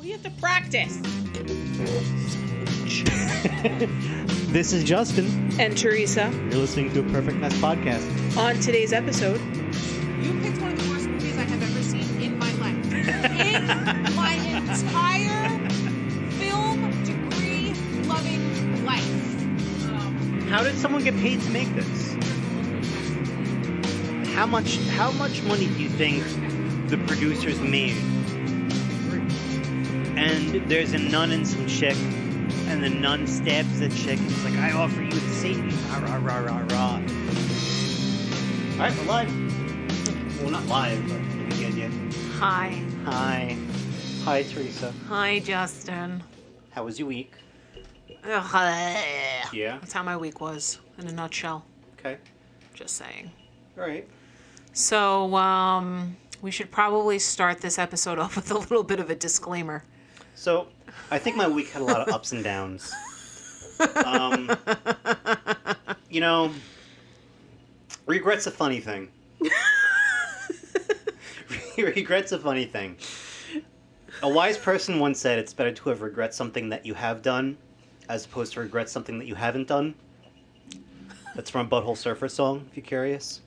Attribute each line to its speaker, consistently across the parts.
Speaker 1: We have to practice.
Speaker 2: This is Justin.
Speaker 1: And Theresa.
Speaker 2: You're listening to a Perfect Mess podcast.
Speaker 1: On today's episode,
Speaker 3: you picked one of the worst movies I have ever seen in my life. In my entire film degree loving life.
Speaker 2: How did someone get paid to make this? How much money do you think the producers made? And there's a nun and some chick, and the nun stabs the chick, and he's like, I offer you the Satan. Rah, rah, rah, rah, rah. Alright, we're live. Well, not live, but you get the idea.
Speaker 1: hi.
Speaker 2: Hi. Hi, Theresa.
Speaker 1: Hi, Justin.
Speaker 2: How was your week?
Speaker 1: Yeah.
Speaker 2: Yeah?
Speaker 1: That's how my week was, in a nutshell.
Speaker 2: Okay.
Speaker 1: Just saying.
Speaker 2: Alright.
Speaker 1: So, we should probably start this episode off with a little bit of a disclaimer.
Speaker 2: So, I think my week had a lot of ups and downs. You know, regret's a funny thing. Regret's a funny thing. A wise person once said it's better to have regret something that you have done as opposed to regret something that you haven't done. That's from a Butthole Surfer song, if you're curious.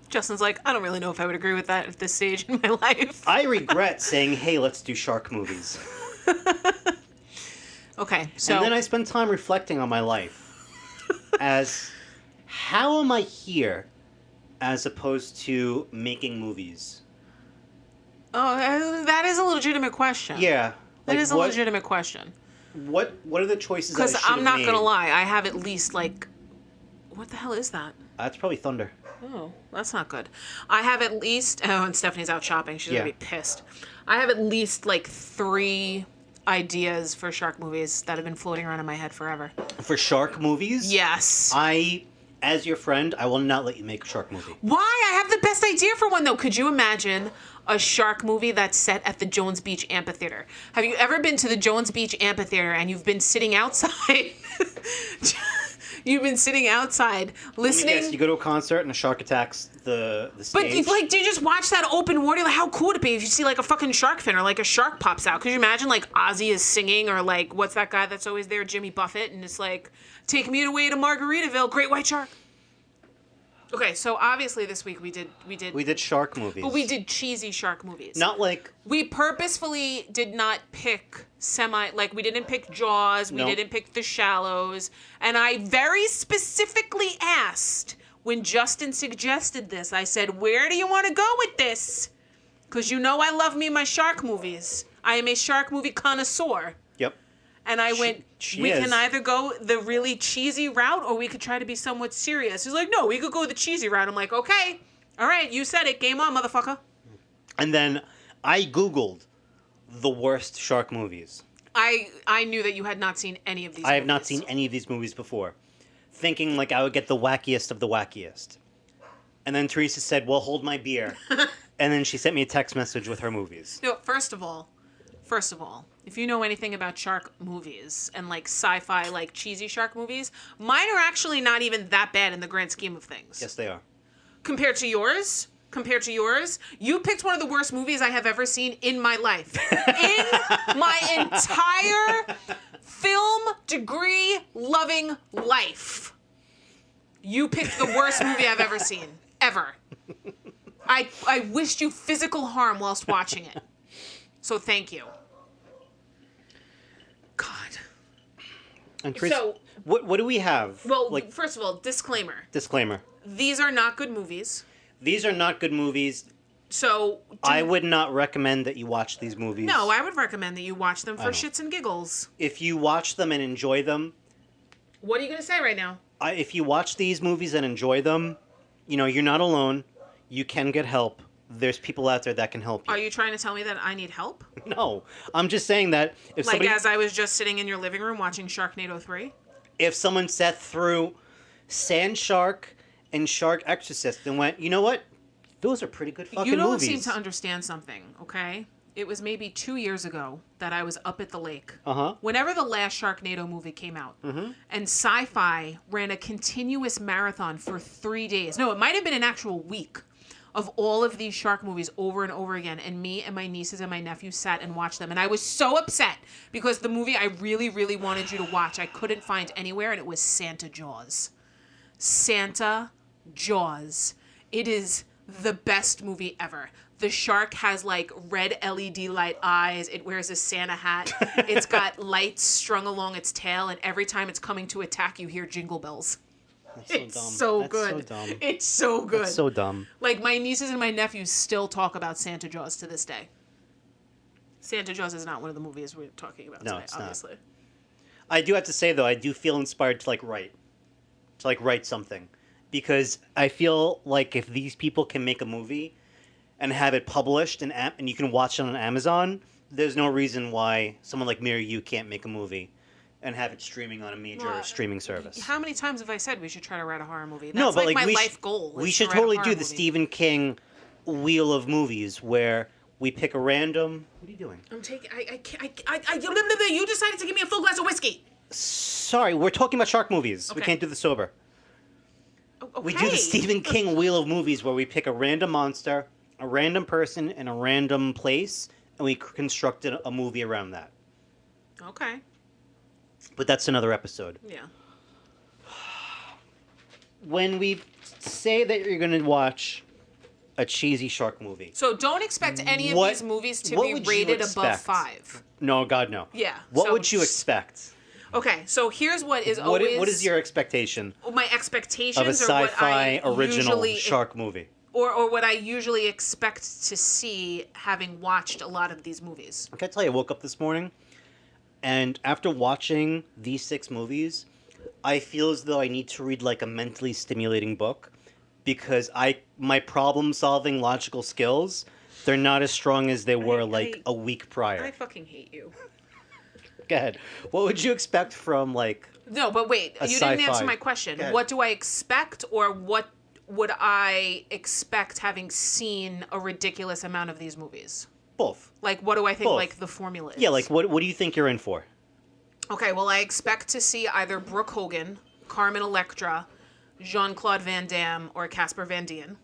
Speaker 1: Justin's like, I don't really know if I would agree with that at this stage in my life.
Speaker 2: I regret saying, hey, let's do shark movies.
Speaker 1: Okay, so...
Speaker 2: And then I spend time reflecting on my life as, how am I here as opposed to making movies?
Speaker 1: Oh, that is a legitimate question.
Speaker 2: Yeah.
Speaker 1: That is a legitimate question.
Speaker 2: What are the choices that I should have
Speaker 1: Because I'm not
Speaker 2: made?
Speaker 1: going to lie, I have at least, like... What the hell is that?
Speaker 2: That's probably thunder.
Speaker 1: Oh, that's not good. I have at least... Oh, and Stephanie's out shopping. She's going to be pissed. I have at least, like, 3 ideas for shark movies that have been floating around in my head forever.
Speaker 2: For shark movies?
Speaker 1: Yes.
Speaker 2: As your friend, I will not let you make a shark movie.
Speaker 1: Why? I have the best idea for one, though. Could you imagine a shark movie that's set at the Jones Beach Amphitheater? Have you ever been to the Jones Beach Amphitheater and you've been sitting outside... You've been sitting outside listening.
Speaker 2: Yes, you go to a concert and a shark attacks the stage.
Speaker 1: But like, do you just watch that open water? Like, how cool would it be if you see like a fucking shark fin or like a shark pops out? Could you imagine like Ozzy is singing or like what's that guy that's always there, Jimmy Buffett, and it's like, take me away to Margaritaville, great white shark. Okay, so obviously this week we did
Speaker 2: shark movies.
Speaker 1: But we did cheesy shark movies.
Speaker 2: Not like...
Speaker 1: We purposefully did not pick we didn't pick Jaws, we didn't pick The Shallows, and I very specifically asked, when Justin suggested this, I said, where do you want to go with this? Because you know I love me my shark movies. I am a shark movie connoisseur.
Speaker 2: Yep.
Speaker 1: And I went, we can either go the really cheesy route or we could try to be somewhat serious. He's like, no, we could go the cheesy route. I'm like, okay, all right, you said it. Game on, motherfucker. And
Speaker 2: then I Googled the worst shark movies.
Speaker 1: I knew that you had not seen any of these movies.
Speaker 2: I have not seen any of these movies before. Thinking like I would get the wackiest of the wackiest. And then Theresa said, well, hold my beer. And then she sent me a text message with her movies.
Speaker 1: No, first of all, if you know anything about shark movies and like sci-fi, like cheesy shark movies, mine are actually not even that bad in the grand scheme of things.
Speaker 2: Yes, they are.
Speaker 1: Compared to yours, you picked one of the worst movies I have ever seen in my life. In my entire film degree loving life. You picked the worst movie I've ever seen. Ever. I wished you physical harm whilst watching it. So thank you. God.
Speaker 2: And Theresa,
Speaker 1: So,
Speaker 2: what do we have?
Speaker 1: well, first of all, disclaimer. These are not good movies.
Speaker 2: These are not good movies.
Speaker 1: So...
Speaker 2: I would not recommend that you watch these movies.
Speaker 1: No, I would recommend that you watch them for shits and giggles.
Speaker 2: If you watch them and enjoy them...
Speaker 1: What are you going to say right now?
Speaker 2: If you watch these movies and enjoy them, you know, you're not alone. You can get help. There's people out there that can help you.
Speaker 1: Are you trying to tell me that I need help?
Speaker 2: No. I'm just saying that if
Speaker 1: somebody... Like as I was just sitting in your living room watching Sharknado 3?
Speaker 2: If someone sat through Sand Shark and Shark Exorcist and went, you know what? Those are pretty good fucking movies.
Speaker 1: You don't seem to understand something, okay? It was maybe 2 years ago that I was up at the lake. Whenever the last Sharknado movie came out. And Sci-Fi ran a continuous marathon for 3 days. No, it might have been an actual week of all of these shark movies over and over again, and me and my nieces and my nephews sat and watched them, and I was so upset because the movie I really, really wanted you to watch, I couldn't find anywhere, and it was Santa Jaws. Santa Jaws. It is the best movie ever. The shark has like red LED light eyes. It wears a Santa hat. It's got lights strung along its tail, and every time it's coming to attack, you hear jingle bells.
Speaker 2: That's so
Speaker 1: It's
Speaker 2: dumb.
Speaker 1: so
Speaker 2: That's
Speaker 1: good.
Speaker 2: so dumb.
Speaker 1: It's so good.
Speaker 2: That's so dumb.
Speaker 1: Like, my nieces and my nephews still talk about Santa Jaws to this day. Santa Jaws is not one of the movies we're talking about today,
Speaker 2: it's not.
Speaker 1: obviously.
Speaker 2: I do have to say, though, I do feel inspired to write something. Because I feel like if these people can make a movie and have it published and you can watch it on Amazon, there's no reason why someone like me or you can't make a movie and have it streaming on a major streaming service.
Speaker 1: How many times have I said we should try to write a horror movie? That's
Speaker 2: No, but
Speaker 1: my
Speaker 2: we
Speaker 1: life goal.
Speaker 2: We
Speaker 1: is
Speaker 2: should
Speaker 1: to write a
Speaker 2: totally
Speaker 1: horror
Speaker 2: do the
Speaker 1: movie.
Speaker 2: Stephen King wheel of movies where we pick a random. What are you doing?
Speaker 1: I'm taking. You decided to give me a full glass of whiskey.
Speaker 2: Sorry, we're talking about shark movies. We
Speaker 1: Okay.
Speaker 2: can't do the sober.
Speaker 1: Okay.
Speaker 2: We do the Stephen King wheel of movies where we pick a random monster, a random person, and a random place, and we constructed a movie around that.
Speaker 1: Okay.
Speaker 2: But that's another episode.
Speaker 1: Yeah.
Speaker 2: When we say that you're going to watch a cheesy shark movie.
Speaker 1: So don't expect any of
Speaker 2: What-
Speaker 1: these movies to
Speaker 2: what
Speaker 1: be
Speaker 2: would you
Speaker 1: rated above
Speaker 2: expect?
Speaker 1: 5.
Speaker 2: No, God, no.
Speaker 1: Yeah.
Speaker 2: What
Speaker 1: so-
Speaker 2: would you expect?
Speaker 1: Okay, so here's what is
Speaker 2: What
Speaker 1: always...
Speaker 2: what is your expectation
Speaker 1: my expectations
Speaker 2: of a
Speaker 1: or what I
Speaker 2: sci-fi original
Speaker 1: usually,
Speaker 2: shark movie?
Speaker 1: or what I usually expect to see having watched a lot of these movies.
Speaker 2: I can tell you, I woke up this morning, and after watching these 6 movies, I feel as though I need to read like a mentally stimulating book, because my problem-solving logical skills, they're not as strong as they were a week prior.
Speaker 1: I fucking hate you.
Speaker 2: Go ahead. What would you expect from like?
Speaker 1: No, but wait,
Speaker 2: A
Speaker 1: you didn't
Speaker 2: sci-fi.
Speaker 1: answer my question.
Speaker 2: Go ahead.
Speaker 1: What do I expect, or what would I expect having seen a ridiculous amount of these movies?
Speaker 2: Both.
Speaker 1: Like, what do I think
Speaker 2: Both.
Speaker 1: like the formula is?
Speaker 2: Yeah, like what do you think you're in for?
Speaker 1: Okay, well, I expect to see either Brooke Hogan, Carmen Electra, Jean-Claude Van Damme, or Casper Van Dien.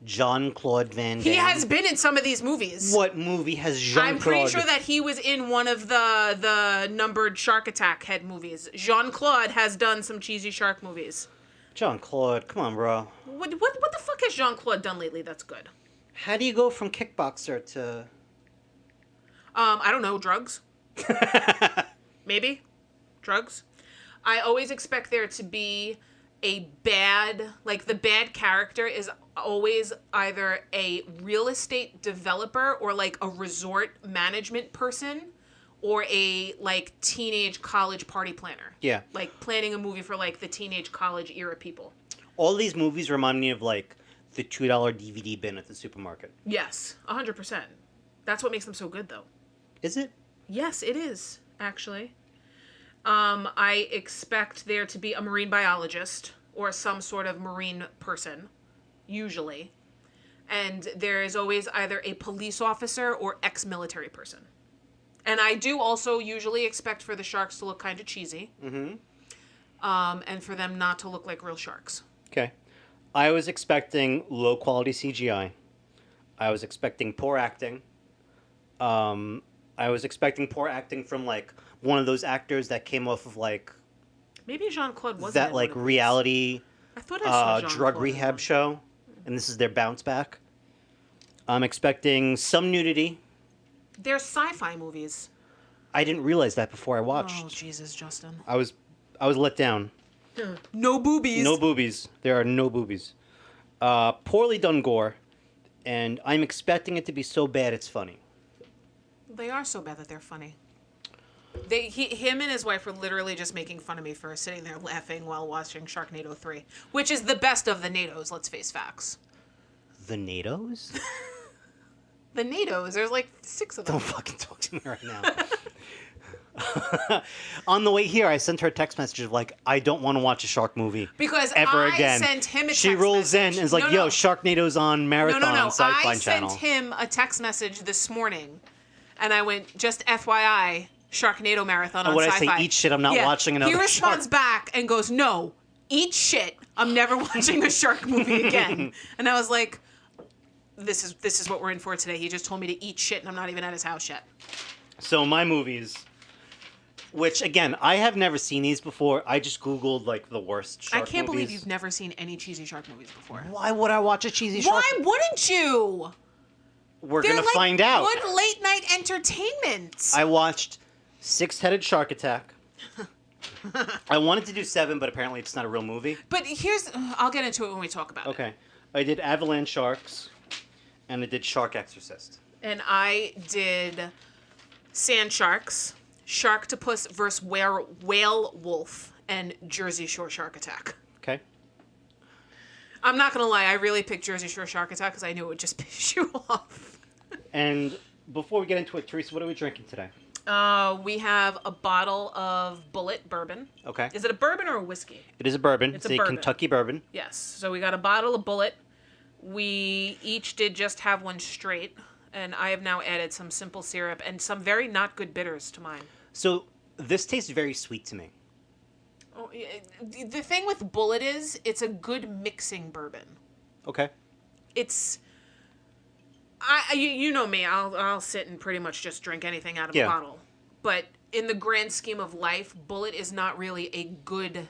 Speaker 2: Jean-Claude Van Damme.
Speaker 1: He has been in some of these movies.
Speaker 2: What movie has Jean-Claude?
Speaker 1: I'm pretty sure that he was in one of the numbered Shark Attack head movies. Jean-Claude has done some cheesy shark movies.
Speaker 2: Jean-Claude, come on, bro.
Speaker 1: What the fuck has Jean-Claude done lately that's good?
Speaker 2: How do you go from kickboxer to?
Speaker 1: I don't know, drugs? Maybe? Drugs? I always expect there to be a bad, like the bad character is always either a real estate developer or like a resort management person or a like teenage college party planner.
Speaker 2: Yeah.
Speaker 1: Like planning a movie for like the teenage college era people.
Speaker 2: All these movies remind me of like the $2 DVD bin at the supermarket.
Speaker 1: Yes, 100%. That's what makes them so good though.
Speaker 2: Is it?
Speaker 1: Yes, it is, actually. I expect there to be a marine biologist or some sort of marine person, usually. And there is always either a police officer or ex-military person. And I do also usually expect for the sharks to look kind of cheesy. Mm-hmm. And for them not to look like real sharks.
Speaker 2: Okay. I was expecting low-quality CGI. I was expecting poor acting. I was expecting poor acting from like one of those actors that came off of like
Speaker 1: Maybe Jean-Claude wasn't
Speaker 2: that
Speaker 1: in
Speaker 2: like
Speaker 1: one of these.
Speaker 2: reality
Speaker 1: I thought I saw Jean-Claude
Speaker 2: drug
Speaker 1: in
Speaker 2: rehab
Speaker 1: one.
Speaker 2: show, and this is their bounce back. I'm expecting some nudity.
Speaker 1: They're sci-fi movies.
Speaker 2: I didn't realize that before I watched.
Speaker 1: Oh, Jesus, Justin.
Speaker 2: I was let down.
Speaker 1: No boobies.
Speaker 2: No boobies. There are no boobies. Poorly done gore, and I'm expecting it to be so bad it's funny.
Speaker 1: They are so bad that they're funny. Him and his wife were literally just making fun of me for sitting there laughing while watching Sharknado 3, which is the best of the NATOs, let's face facts.
Speaker 2: The NATOs?
Speaker 1: The NATOs, there's like 6 of them.
Speaker 2: Don't fucking talk to me right now. On the way here, I sent her a text message of like, I don't want to watch a shark movie
Speaker 1: Because
Speaker 2: ever
Speaker 1: I
Speaker 2: again.
Speaker 1: sent him a text
Speaker 2: She rolls
Speaker 1: message.
Speaker 2: in and is like,
Speaker 1: No,
Speaker 2: yo,
Speaker 1: no.
Speaker 2: Sharknado's on Marathon on
Speaker 1: I
Speaker 2: Sci-Fi
Speaker 1: sent
Speaker 2: Channel.
Speaker 1: him a text message this morning, and I went, just FYI, Sharknado Marathon on
Speaker 2: When I
Speaker 1: Sci-Fi.
Speaker 2: say eat shit, I'm not watching another
Speaker 1: He responds
Speaker 2: shark.
Speaker 1: back and goes, no, eat shit. I'm never watching a shark movie again. And I was like, this is what we're in for today. He just told me to eat shit, and I'm not even at his house yet.
Speaker 2: So my movies, which again I have never seen these before. I just Googled like the worst shark
Speaker 1: I can't believe
Speaker 2: movies.
Speaker 1: you've never seen any cheesy shark movies before.
Speaker 2: Why would I watch a cheesy shark?
Speaker 1: Why wouldn't you?
Speaker 2: We're
Speaker 1: They're
Speaker 2: gonna
Speaker 1: like
Speaker 2: find out.
Speaker 1: good late night entertainment.
Speaker 2: I watched Six-Headed Shark Attack. I wanted to do 7, but apparently it's not a real movie.
Speaker 1: But I'll get into it when we talk about it.
Speaker 2: Okay. I did Avalanche Sharks, and I did Shark Exorcist.
Speaker 1: And I did Sand Sharks, Sharktopus versus Whalewolf, and Jersey Shore Shark Attack.
Speaker 2: Okay.
Speaker 1: I'm not going to lie, I really picked Jersey Shore Shark Attack because I knew it would just piss you off.
Speaker 2: And before we get into it, Theresa, what are we drinking today?
Speaker 1: We have a bottle of Bullet bourbon.
Speaker 2: Okay.
Speaker 1: Is it a bourbon or a whiskey?
Speaker 2: It is a bourbon.
Speaker 1: It's
Speaker 2: It's
Speaker 1: a
Speaker 2: a
Speaker 1: bourbon.
Speaker 2: Kentucky bourbon.
Speaker 1: Yes. So we got a bottle of Bullet. We each did just have one straight. And I have now added some simple syrup and some very not good bitters to mine.
Speaker 2: So this tastes very sweet to me.
Speaker 1: Oh, the thing with Bullet is it's a good mixing bourbon.
Speaker 2: Okay.
Speaker 1: It's... You know me, I'll sit and pretty much just drink anything out of a bottle. But in the grand scheme of life, Bullet is not really a good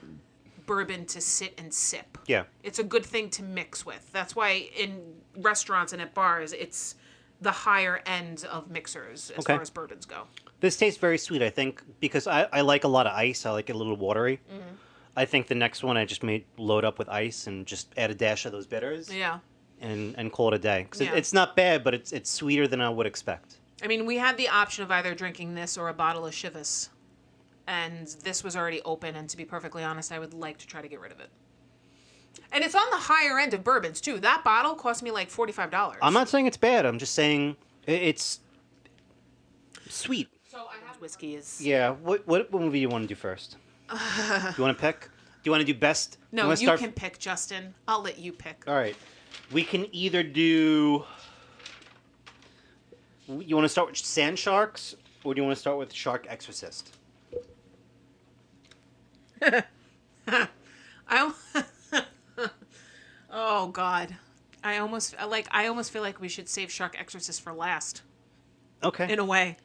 Speaker 1: bourbon to sit and sip.
Speaker 2: Yeah.
Speaker 1: It's a good thing to mix with. That's why in restaurants and at bars, it's the higher end of mixers as far as bourbons go.
Speaker 2: This tastes very sweet, I think, because I like a lot of ice. I like it a little watery.
Speaker 1: Mm-hmm.
Speaker 2: I think the next one I just made load up with ice and just add a dash of those bitters.
Speaker 1: Yeah.
Speaker 2: And call it a day. 'Cause
Speaker 1: Yeah.
Speaker 2: it's not bad, but it's sweeter than I would expect.
Speaker 1: I mean, we had the option of either drinking this or a bottle of Chivas. And this was already open, and to be perfectly honest, I would like to try to get rid of it. And it's on the higher end of bourbons, too. That bottle cost me like $45.
Speaker 2: I'm not saying it's bad. I'm just saying it's sweet.
Speaker 1: So I have whiskey is...
Speaker 2: Yeah. What movie do you want to do first? Do you want to pick? Do you want to do best?
Speaker 1: No,
Speaker 2: wanna
Speaker 1: you
Speaker 2: start...
Speaker 1: can pick, Justin. I'll let you pick.
Speaker 2: All right. We can either do... You want to start with Sand Sharks, or do you want to start with Shark Exorcist?
Speaker 1: Oh God, I almost feel like we should save Shark Exorcist for last.
Speaker 2: Okay.
Speaker 1: In a way.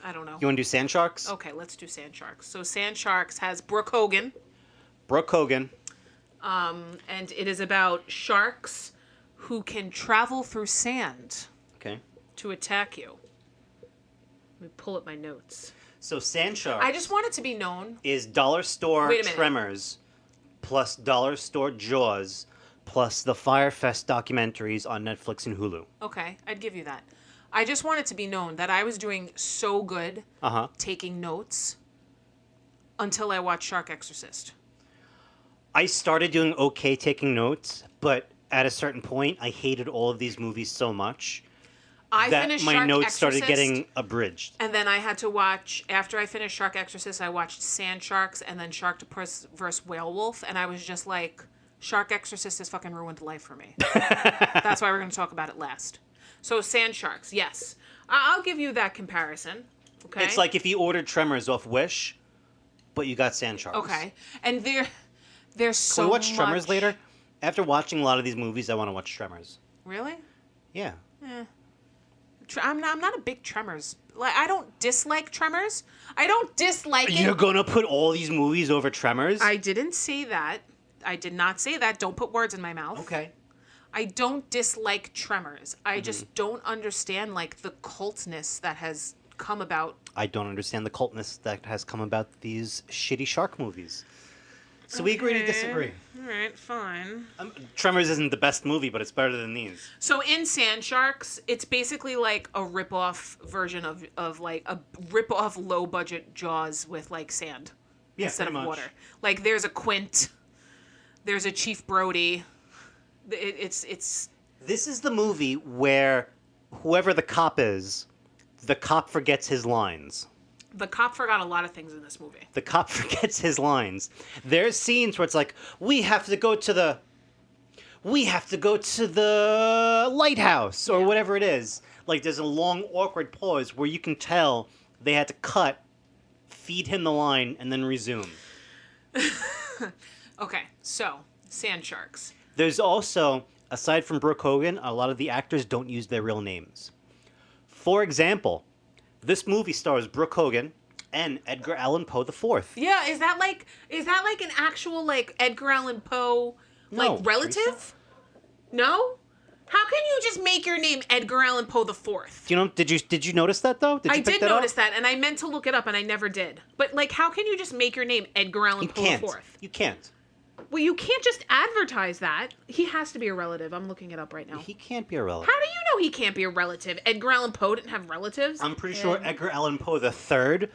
Speaker 1: I don't know.
Speaker 2: You want to do Sand Sharks?
Speaker 1: Okay, let's do Sand Sharks. So Sand Sharks has Brooke Hogan.
Speaker 2: Brooke Hogan.
Speaker 1: And it is about sharks who can travel through sand
Speaker 2: Okay.
Speaker 1: to attack you. Let me pull up my notes.
Speaker 2: So Sand Sharks
Speaker 1: I just want it to be known.
Speaker 2: is dollar store
Speaker 1: Wait a minute.
Speaker 2: Tremors plus dollar store Jaws plus the Firefest documentaries on Netflix and Hulu.
Speaker 1: Okay, I'd give you that. I just want it to be known that I was doing so good taking notes until I watched Shark Exorcist.
Speaker 2: I started doing okay taking notes, but at a certain point, I hated all of these movies so much that my
Speaker 1: Shark
Speaker 2: notes
Speaker 1: Exorcist,
Speaker 2: started getting abridged.
Speaker 1: And then I had to watch, after I finished Shark Exorcist, I watched Sand Sharks and then Sharktopus versus Whalewolf, and I was just like, Shark Exorcist has fucking ruined life for me. That's why we're going to talk about it last. So Sand Sharks, yes. I'll give you that comparison. Okay.
Speaker 2: It's like if you ordered Tremors off Wish, but you got Sand Sharks.
Speaker 1: Okay. And there's so
Speaker 2: Can we watch
Speaker 1: much...
Speaker 2: Tremors later? After watching a lot of these movies, I want to watch Tremors.
Speaker 1: Really?
Speaker 2: Yeah.
Speaker 1: I'm not a big Tremors. Like, I don't dislike Tremors. I don't dislike it.
Speaker 2: You're gonna put all these movies over Tremors?
Speaker 1: I didn't say that. I did not say that. Don't put words in my mouth.
Speaker 2: Okay.
Speaker 1: I don't dislike Tremors. I just don't understand, like, the cultness that has come about.
Speaker 2: I don't understand the cultness that has come about these shitty shark movies. So we agree to disagree.
Speaker 1: All right, fine.
Speaker 2: Tremors isn't the best movie, but it's better than these.
Speaker 1: So in Sand Sharks, it's basically like a rip-off version of like a rip-off low-budget Jaws with like sand instead of
Speaker 2: pretty much.
Speaker 1: water. Like there's a Quint, there's a Chief Brody. It's
Speaker 2: This is the movie where whoever the cop is, the cop forgets his lines.
Speaker 1: the cop forgot a lot of things in this movie.
Speaker 2: The cop forgets his lines. There's scenes where it's like, we have to go to the lighthouse or whatever it is. Like there's a long awkward pause where you can tell they had to cut, feed him the line, and then resume.
Speaker 1: Okay, so Sand Sharks.
Speaker 2: There's also aside from Brooke Hogan, a lot of the actors don't use their real names. For example, this movie stars Brooke Hogan and Edgar Allan Poe IV.
Speaker 1: Yeah, is that like an actual like Edgar Allan Poe
Speaker 2: No,
Speaker 1: like relative?
Speaker 2: Theresa.
Speaker 1: No? How can you just make your name Edgar Allan Poe IV?
Speaker 2: Do you know? Did you notice that though? Did you
Speaker 1: I
Speaker 2: pick
Speaker 1: did
Speaker 2: that up?
Speaker 1: notice that, and I meant to look it up, and I never did. But like, how can you just make your name Edgar Allan
Speaker 2: You
Speaker 1: Poe
Speaker 2: can't.
Speaker 1: IV?
Speaker 2: You can't.
Speaker 1: Well, you can't just advertise that. He has to be a relative. I'm looking it up right now.
Speaker 2: He can't be a relative.
Speaker 1: How do you know he can't be a relative? Edgar Allan Poe didn't have relatives.
Speaker 2: I'm pretty sure Edgar Allan Poe III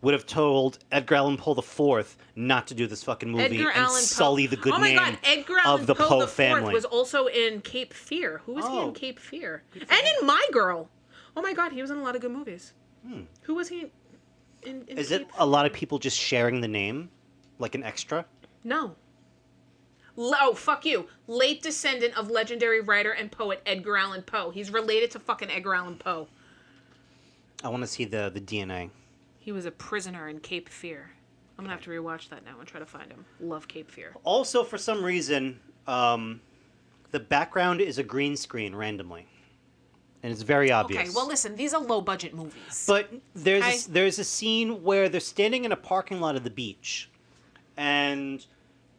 Speaker 2: would have told Edgar Allan Poe IV not to do this fucking movie
Speaker 1: Edgar
Speaker 2: and
Speaker 1: Allan Poe.
Speaker 2: sully the good
Speaker 1: oh my
Speaker 2: name
Speaker 1: God, Edgar Allan
Speaker 2: of the
Speaker 1: Poe
Speaker 2: Poe
Speaker 1: IV
Speaker 2: family.
Speaker 1: was also in Cape Fear. Who was he
Speaker 2: Oh.
Speaker 1: in Cape Fear? And in My Girl. Oh my God, he was in a lot of good movies. Who was he in
Speaker 2: Is
Speaker 1: Cape
Speaker 2: it a lot of people just sharing the name, like an extra?
Speaker 1: No. Oh, fuck you. Late descendant of legendary writer and poet Edgar Allan Poe. He's related to fucking Edgar Allan Poe.
Speaker 2: I want to see the DNA.
Speaker 1: He was a prisoner in Cape Fear. I'm gonna have to rewatch that now and try to find him. Love Cape Fear.
Speaker 2: Also, for some reason, the background is a green screen randomly, and it's very obvious.
Speaker 1: Okay, well listen, these are low budget movies.
Speaker 2: But there's
Speaker 1: Okay.
Speaker 2: there's a scene where they're standing in a parking lot of the beach, and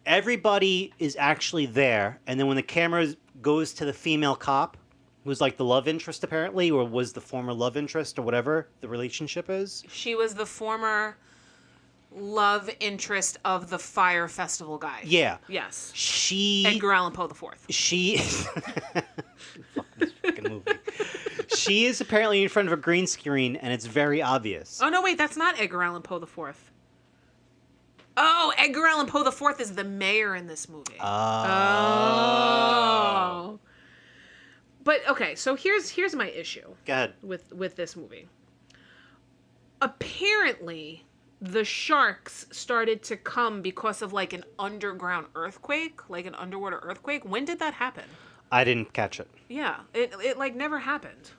Speaker 2: everybody is actually there. And then when the camera goes to the female cop, who's like the love interest apparently, or was the former love interest, or whatever the relationship is.
Speaker 1: She was the former love interest of the Fire Festival guy.
Speaker 2: Yeah.
Speaker 1: Yes.
Speaker 2: She.
Speaker 1: Edgar Allan Poe IV.
Speaker 2: She. Fuck this fucking movie. She is apparently in front of a green screen, and it's very obvious.
Speaker 1: Oh no, wait, that's not Edgar Allan Poe IV. Oh, Edgar Allan Poe IV is the mayor in this movie. Oh. But okay, so here's my issue
Speaker 2: Go ahead.
Speaker 1: with this movie. Apparently, the sharks started to come because of like an underground earthquake, like an underwater earthquake. When did that happen?
Speaker 2: I didn't catch it.
Speaker 1: Yeah, it like never happened.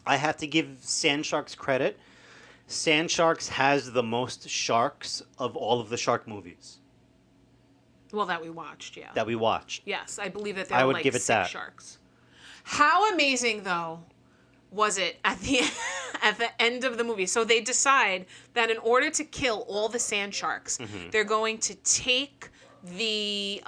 Speaker 2: I have to give Sand Sharks credit. Sand Sharks has the most sharks of all of the shark movies
Speaker 1: Well, that we watched, yeah.
Speaker 2: that we watched.
Speaker 1: Yes, I believe that there
Speaker 2: I
Speaker 1: were
Speaker 2: would
Speaker 1: like
Speaker 2: give it
Speaker 1: 6
Speaker 2: that.
Speaker 1: sharks. How amazing though was it at the at the end of the movie? So they decide that in order to kill all the sand sharks, they're going to take the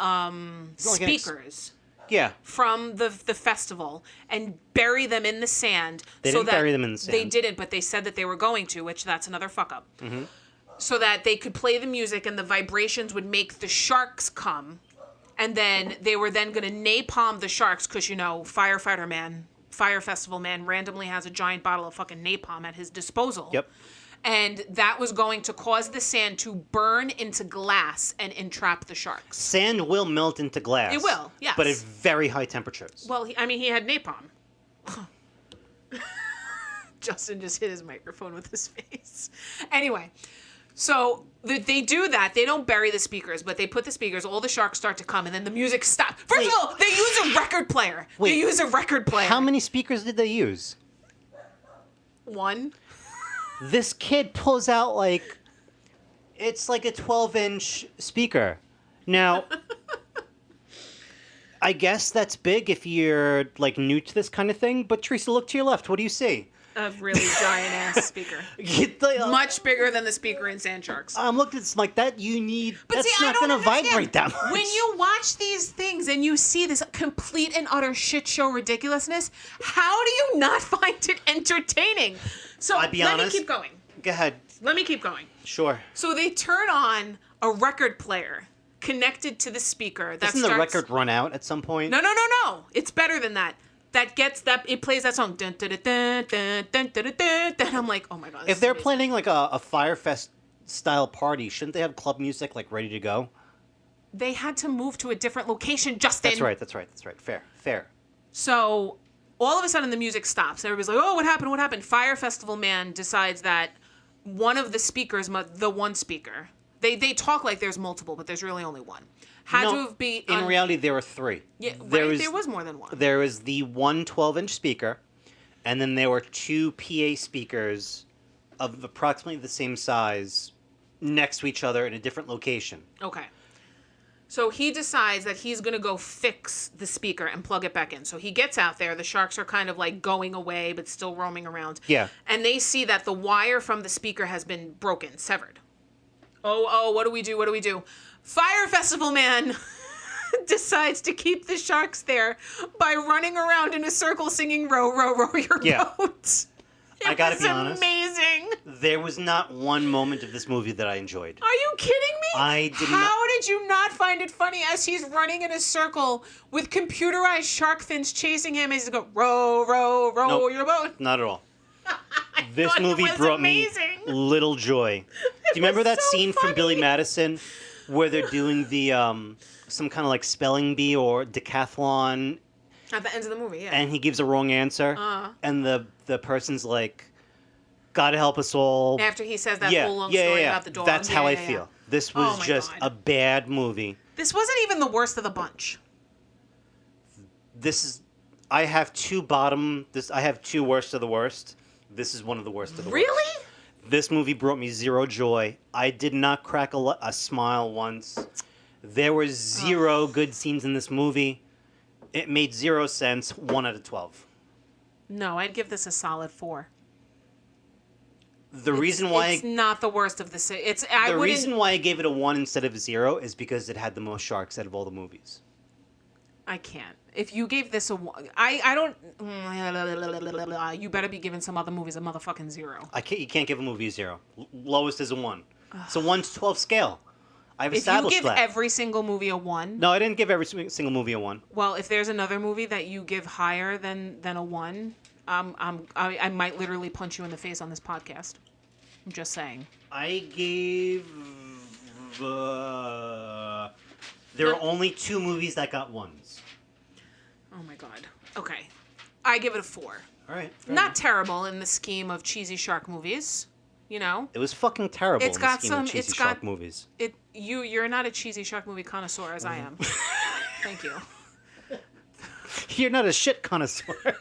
Speaker 1: speakers
Speaker 2: Yeah.
Speaker 1: from the festival and bury them in the sand.
Speaker 2: They didn't bury them in the sand.
Speaker 1: They didn't, but they said that they were going to, which that's another fuck up. So that they could play the music and the vibrations would make the sharks come. And then they were then going to napalm the sharks because, you know, Fire Festival man randomly has a giant bottle of fucking napalm at his disposal.
Speaker 2: Yep.
Speaker 1: And that was going to cause the sand to burn into glass and entrap the sharks.
Speaker 2: Sand will melt into glass.
Speaker 1: It will, yes.
Speaker 2: But at very high temperatures.
Speaker 1: Well, he had napalm. Justin just hit his microphone with his face. Anyway, so they do that. They don't bury the speakers, but they put the speakers. All the sharks start to come, and then the music stops. First of all, they use a record player.
Speaker 2: Wait,
Speaker 1: they use a record player.
Speaker 2: How many speakers did they use?
Speaker 1: 1.
Speaker 2: This kid pulls out it's like a 12-inch speaker. Now, I guess that's big if you're like new to this kind of thing, but Theresa, look to your left. What do you see?
Speaker 1: A really giant ass speaker. Much bigger than the speaker in Sand Sharks.
Speaker 2: I'm looking at this like that. You need.
Speaker 1: But
Speaker 2: that's
Speaker 1: see,
Speaker 2: not
Speaker 1: I don't
Speaker 2: going to
Speaker 1: understand.
Speaker 2: vibrate that much.
Speaker 1: When you watch these things and you see this complete and utter shit show ridiculousness, how do you not find it entertaining? So
Speaker 2: I'll be
Speaker 1: let
Speaker 2: honest.
Speaker 1: me keep going.
Speaker 2: Go ahead.
Speaker 1: Let me keep going.
Speaker 2: Sure.
Speaker 1: So they turn on a record player connected to the speaker. That
Speaker 2: Doesn't the record run out at some point?
Speaker 1: No. It's better than that. It plays that song. Dun, dun, dun, dun, dun, dun, dun, dun, dun. I'm like, oh my God. this
Speaker 2: If
Speaker 1: is
Speaker 2: they're
Speaker 1: amazing.
Speaker 2: planning like a Firefest style party, shouldn't they have club music like ready to go?
Speaker 1: They had to move to a different location, Justin.
Speaker 2: That's right. Fair.
Speaker 1: So all of a sudden the music stops. Everybody's like, oh, what happened? Fire Festival man decides that one of the speakers, the one speaker, they talk like there's multiple, but there's really only one.
Speaker 2: In reality, there were 3.
Speaker 1: Yeah,
Speaker 2: there
Speaker 1: was more than one.
Speaker 2: There was the one 12-inch speaker, and then there were 2 PA speakers of approximately the same size next to each other in a different location.
Speaker 1: Okay. So he decides that he's going to go fix the speaker and plug it back in. So he gets out there. The sharks are kind of like going away, but still roaming around.
Speaker 2: Yeah.
Speaker 1: And they see that the wire from the speaker has been broken, severed. Oh, what do we do? What do we do? Fire Festival Man decides to keep the sharks there by running around in a circle singing row, row, row your boat.
Speaker 2: I gotta be honest.
Speaker 1: Amazing.
Speaker 2: There was not one moment of this movie that I enjoyed.
Speaker 1: Are you kidding me?
Speaker 2: I did
Speaker 1: How
Speaker 2: not.
Speaker 1: did you not find it funny as he's running in a circle with computerized shark fins chasing him as he goes, row, row, row
Speaker 2: Nope.
Speaker 1: your boat?
Speaker 2: Not at all.
Speaker 1: I
Speaker 2: This
Speaker 1: thought it
Speaker 2: movie
Speaker 1: was
Speaker 2: brought
Speaker 1: amazing.
Speaker 2: me little joy. Do you remember
Speaker 1: was
Speaker 2: that
Speaker 1: so
Speaker 2: scene from Billy
Speaker 1: funny.
Speaker 2: Madison where they're doing the some kind of like spelling bee or decathlon,
Speaker 1: At the end of the movie, yeah.
Speaker 2: and he gives a wrong answer, and the person's like, "Gotta help us all."
Speaker 1: After he says that whole long story about the dog.
Speaker 2: That's how I
Speaker 1: Yeah.
Speaker 2: feel. This was
Speaker 1: Oh my
Speaker 2: just
Speaker 1: God.
Speaker 2: a bad movie.
Speaker 1: This wasn't even the worst of the bunch.
Speaker 2: This is. I have two bottom. I have two worst of the worst. This is one of the worst of the worst.
Speaker 1: Really?
Speaker 2: This movie brought me zero joy. I did not crack a smile once. There were zero good scenes in this movie. It made 0 sense. 1 out of 12.
Speaker 1: No, I'd give this a solid 4.
Speaker 2: The reason why
Speaker 1: it's not the worst of the six.
Speaker 2: the reason why I gave it a 1 instead of a 0 is because it had the most sharks out of all the movies.
Speaker 1: I can't. If you gave this a 1, I don't. You better be giving some other movies a motherfucking 0.
Speaker 2: You can't give a movie a 0. Lowest is a 1. It's a 1 to 12 scale. I've
Speaker 1: If you
Speaker 2: established
Speaker 1: give
Speaker 2: that.
Speaker 1: every single movie a 1,
Speaker 2: No, I didn't give every single movie a 1.
Speaker 1: well, if there's another movie that you give higher than a 1, I might literally punch you in the face on this podcast. I'm just saying.
Speaker 2: I gave. There are only 2 movies that got 1s.
Speaker 1: Oh my god. Okay. I give it a 4.
Speaker 2: All right.
Speaker 1: Not terrible in the scheme of cheesy shark movies, you know?
Speaker 2: It was fucking terrible.
Speaker 1: It's
Speaker 2: in
Speaker 1: got
Speaker 2: the scheme of
Speaker 1: some-
Speaker 2: cheesy
Speaker 1: it's
Speaker 2: shark
Speaker 1: got-
Speaker 2: movies.
Speaker 1: You're not a cheesy shark movie connoisseur as I am. Thank you.
Speaker 2: You're not a shit connoisseur.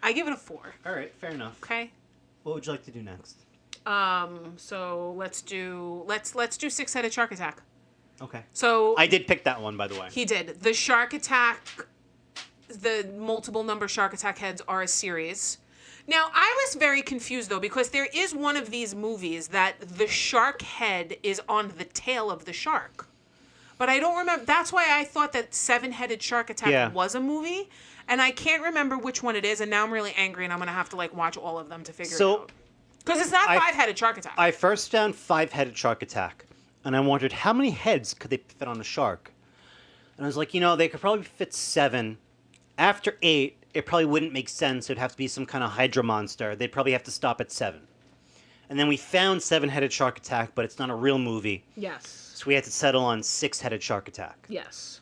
Speaker 1: I give it a 4.
Speaker 2: All right, fair enough.
Speaker 1: Okay.
Speaker 2: What would you like to do next?
Speaker 1: So let's do Six-Headed Shark Attack.
Speaker 2: Okay.
Speaker 1: So
Speaker 2: I did pick that one, by the way.
Speaker 1: he did. The Shark Attack, the multiple number Shark Attack heads are a series. Now, I was very confused, though, because there is one of these movies that the shark head is on the tail of the shark. But I don't remember. That's why I thought that Seven-Headed Shark Attack was a movie. And I can't remember which one it is. And now I'm really angry, and I'm going to have to, watch all of them to figure it out. Because it's not Five-Headed Shark Attack.
Speaker 2: I first found Five-Headed Shark Attack, and I wondered how many heads could they fit on a shark? And I was like, they could probably fit 7. After 8, it probably wouldn't make sense. It'd have to be some kind of Hydra monster. They'd probably have to stop at 7. And then we found Seven-Headed Shark Attack, but it's not a real movie.
Speaker 1: Yes.
Speaker 2: So we had to settle on Six-Headed Shark Attack.
Speaker 1: Yes.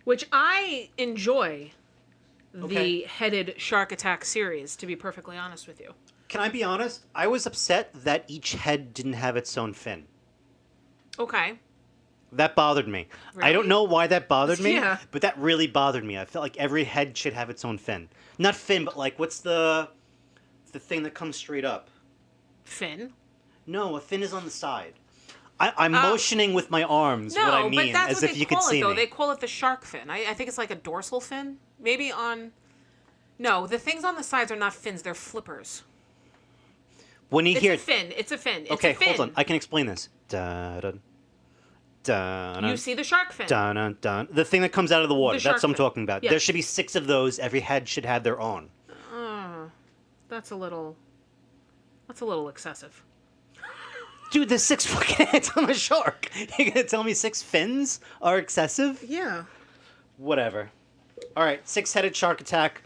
Speaker 1: Which I enjoy the Headed Shark Attack series, to be perfectly honest with you.
Speaker 2: Can I be honest? I was upset that each head didn't have its own fin.
Speaker 1: Okay.
Speaker 2: That bothered me.
Speaker 1: Really?
Speaker 2: I don't know why that bothered me,
Speaker 1: Yeah.
Speaker 2: but that really bothered me. I felt like every head should have its own fin. Not fin, but what's the thing that comes straight up?
Speaker 1: Fin?
Speaker 2: No, a fin is on the side. I'm motioning with my arms
Speaker 1: No,
Speaker 2: what I mean,
Speaker 1: but that's
Speaker 2: as
Speaker 1: what
Speaker 2: if
Speaker 1: they
Speaker 2: you could
Speaker 1: call it,
Speaker 2: see
Speaker 1: though.
Speaker 2: me.
Speaker 1: They call it the shark fin. I think it's like a dorsal fin. Maybe on... No, the things on the sides are not fins. They're flippers.
Speaker 2: When you
Speaker 1: It's
Speaker 2: hear
Speaker 1: a fin. It's a fin. It's
Speaker 2: okay,
Speaker 1: a fin.
Speaker 2: hold on. I can explain this. Dun, dun,
Speaker 1: You see the shark fin.
Speaker 2: dun, dun, dun. The thing that comes out of the water.
Speaker 1: The
Speaker 2: That's what I'm
Speaker 1: shark fin.
Speaker 2: talking about.
Speaker 1: Yeah.
Speaker 2: There should be 6 of those. Every head should have their own.
Speaker 1: That's a little excessive.
Speaker 2: Dude, there's 6 fucking heads on a shark. You're gonna tell me 6 fins are excessive?
Speaker 1: Yeah.
Speaker 2: Whatever. All right, Six-Headed Shark Attack.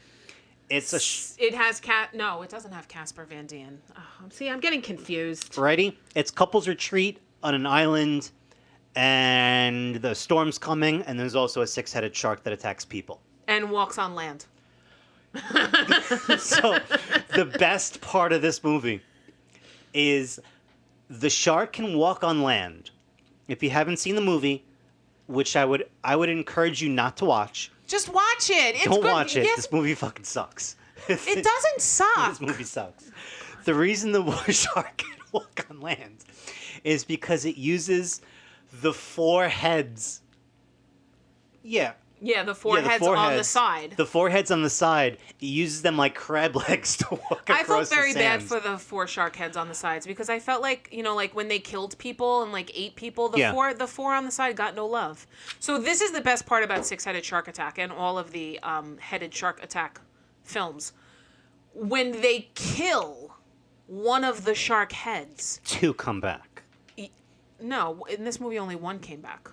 Speaker 2: It's a
Speaker 1: It has No, it doesn't have Casper Van Dien. Oh, see, I'm getting confused.
Speaker 2: ready. It's couples retreat on an island, and the storm's coming, and there's also a 6-headed shark that attacks people.
Speaker 1: And walks on land.
Speaker 2: So the best part of this movie is the shark can walk on land. If you haven't seen the movie, which I would encourage you not to watch.
Speaker 1: Just watch it. It's
Speaker 2: Don't
Speaker 1: good.
Speaker 2: watch it.
Speaker 1: Yes,
Speaker 2: This movie fucking sucks.
Speaker 1: it doesn't suck.
Speaker 2: This movie sucks. The reason the shark can walk on land is because it uses the four heads. Yeah.
Speaker 1: Yeah, the four heads on the side.
Speaker 2: The four heads on the side. He uses them like crab legs to walk across the
Speaker 1: I felt very bad
Speaker 2: sands.
Speaker 1: for the four shark heads on the sides because I felt like, like when they killed people and like ate people, the four on the side got no love. So this is the best part about Six-Headed Shark Attack and all of the headed shark attack films. When they kill one of the shark heads,
Speaker 2: Two come back.
Speaker 1: No, in this movie only one came back.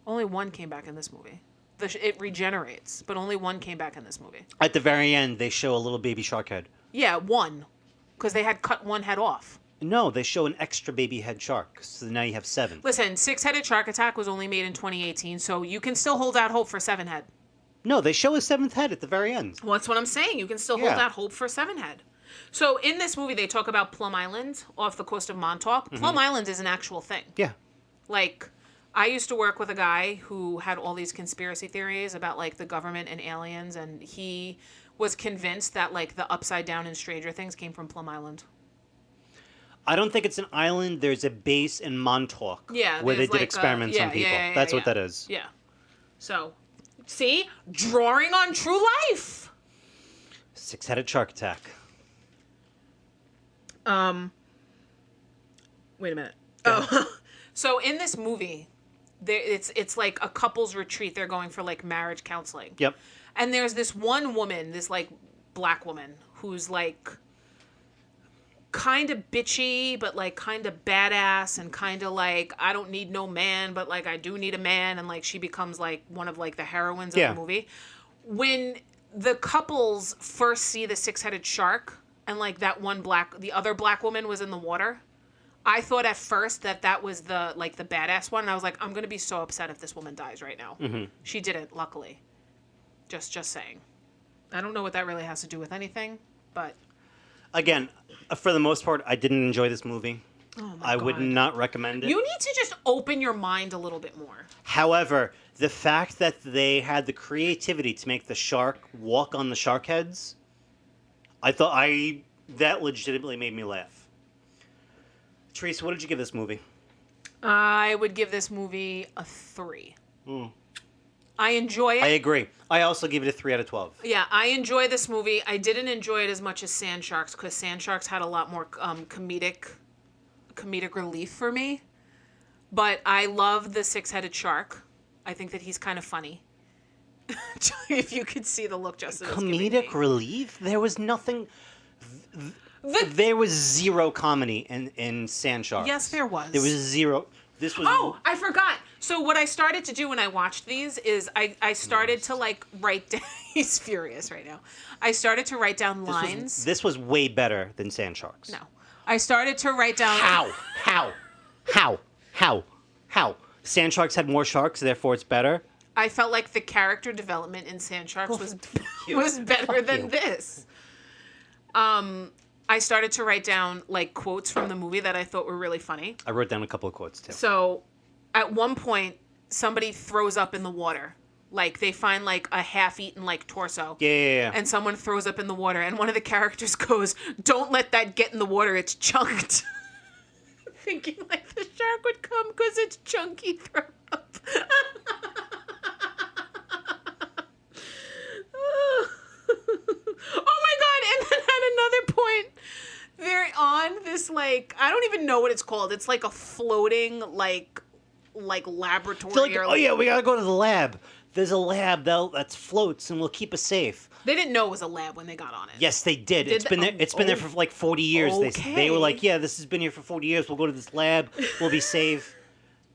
Speaker 1: Only one came back in this movie. It regenerates, but only one came back in this movie.
Speaker 2: At the very end, they show a little baby shark head.
Speaker 1: Yeah, one. Because they had cut one head off.
Speaker 2: No, they show an extra baby head shark. So now you have 7.
Speaker 1: Listen, Six-Headed Shark Attack was only made in 2018, so you can still hold out hope for 7 head.
Speaker 2: No, they show a 7th head at the very end.
Speaker 1: Well, that's what I'm saying. You can still hold out hope for 7 head. So in this movie, they talk about Plum Island off the coast of Montauk. Mm-hmm. Plum Island is an actual thing.
Speaker 2: Yeah.
Speaker 1: Like, I used to work with a guy who had all these conspiracy theories about, like, the government and aliens, and he was convinced that, like, the Upside Down in Stranger Things came from Plum Island.
Speaker 2: I don't think it's an island. There's a base in Montauk where they did experiments on people. That's what that is.
Speaker 1: Yeah. So, see? Drawing on true life.
Speaker 2: Six-Headed Shark Attack.
Speaker 1: Wait a minute. Oh. So in this movie, it's like a couple's retreat. They're going for like marriage counseling.
Speaker 2: Yep.
Speaker 1: And there's this one woman, this like black woman, who's like kind of bitchy, but like kind of badass and kind of like, I don't need no man, but like I do need a man. And like she becomes like one of like the heroines of the movie. When the couples first see the six-headed shark and like the other black woman was in the water, I thought at first that was the badass one, and I was like, I'm gonna be so upset if this woman dies right now. Mm-hmm. She didn't, luckily. Just saying. I don't know what that really has to do with anything, but
Speaker 2: again, for the most part, I didn't enjoy this movie.
Speaker 1: Oh my
Speaker 2: I
Speaker 1: God.
Speaker 2: would not recommend it.
Speaker 1: You need to just open your mind a little bit more.
Speaker 2: However, the fact that they had the creativity to make the shark walk on the shark heads, that legitimately made me laugh. Theresa, what did you give this movie?
Speaker 1: I would give this movie a 3. I enjoy it.
Speaker 2: I agree. I also give it a 3 out of 12.
Speaker 1: Yeah, I enjoy this movie. I didn't enjoy it as much as Sand Sharks because Sand Sharks had a lot more comedic relief for me. But I love the six-headed shark. I think that he's kind of funny. If you could see the look Justin was giving me.
Speaker 2: Comedic relief? There was nothing... There was zero comedy in Sand Sharks.
Speaker 1: Yes, there was.
Speaker 2: There was zero. This was...
Speaker 1: Oh, I forgot. So what I started to do when I watched these is I started to like write down... He's furious right now. I started to write down lines.
Speaker 2: This was way better than Sand Sharks.
Speaker 1: No. I started to write down...
Speaker 2: How? Sand Sharks had more sharks, therefore it's better?
Speaker 1: I felt like the character development in Sand Sharks was better than this. I started to write down like quotes from the movie that I thought were really funny.
Speaker 2: I wrote down a couple of quotes too.
Speaker 1: So, at one point, somebody throws up in the water. Like they find like a half-eaten like torso.
Speaker 2: Yeah.
Speaker 1: And someone throws up in the water, and one of the characters goes, "Don't let that get in the water. It's chunked." Thinking like the shark would come because it's chunky throw up. Oh my God. And then at another point, they're on this, like, I don't even know what it's called. It's like a floating, like laboratory.
Speaker 2: Like, oh yeah, we gotta go to the lab. There's a lab that floats and will keep us safe.
Speaker 1: They didn't know it was a lab when they got on it.
Speaker 2: Yes, they did. It's been there for like 40 years.
Speaker 1: Okay.
Speaker 2: They were like, yeah, this has been here for 40 years. We'll go to this lab. We'll be safe.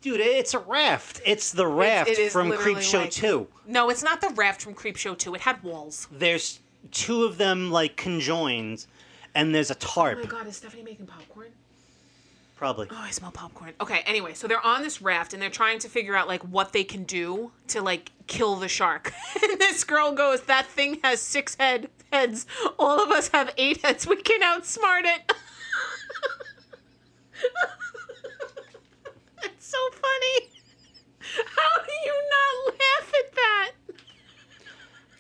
Speaker 2: Dude, it's a raft. It's the raft from Creepshow 2.
Speaker 1: No, it's not the raft from Creepshow 2. It had walls.
Speaker 2: There's 2 of them like conjoined, and there's a tarp.
Speaker 1: Oh my God, is Stephanie making popcorn?
Speaker 2: Probably.
Speaker 1: Oh, I smell popcorn. Okay, anyway, so they're on this raft and they're trying to figure out like what they can do to like kill the shark. And this girl goes, "That thing has 6 heads. All of us have 8 heads. We can outsmart it." It's so funny. How do you not laugh at that?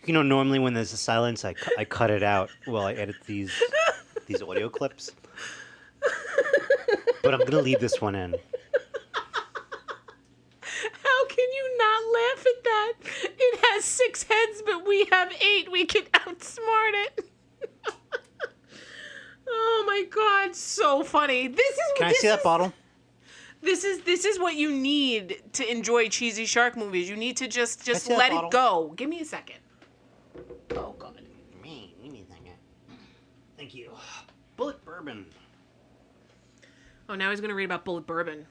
Speaker 2: You know, normally when there's a silence, I cut it out while I edit these audio clips. But I'm gonna leave this one in.
Speaker 1: laugh at that. It has 6 heads, but we have 8. We can outsmart it. Oh my God, so funny.
Speaker 2: Can I see that bottle?
Speaker 1: This is what you need to enjoy cheesy shark movies. You need to just
Speaker 2: see that
Speaker 1: let
Speaker 2: bottle?
Speaker 1: it go. Give me a second. Oh God.
Speaker 2: Give me a second. Thank you. Bullet bourbon.
Speaker 1: Oh, now he's gonna read about Bullet Bourbon.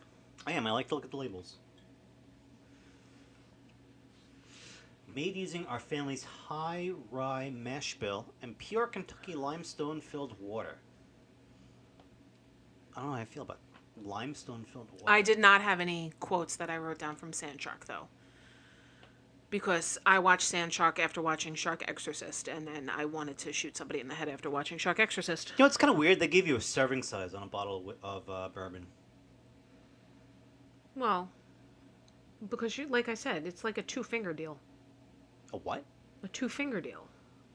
Speaker 2: I am. I like to look at the labels. Made using our family's high rye mash bill and pure Kentucky limestone-filled water. I don't know how I feel about limestone-filled water.
Speaker 1: I did not have any quotes that I wrote down from Sand Shark, though. Because I watched Sand Shark after watching Shark Exorcist, and then I wanted to shoot somebody in the head after watching Shark Exorcist.
Speaker 2: You know, it's kind of weird. They give you a serving size on a bottle of bourbon.
Speaker 1: Well, because like I said, it's like a 2-finger deal.
Speaker 2: A what?
Speaker 1: A 2-finger deal.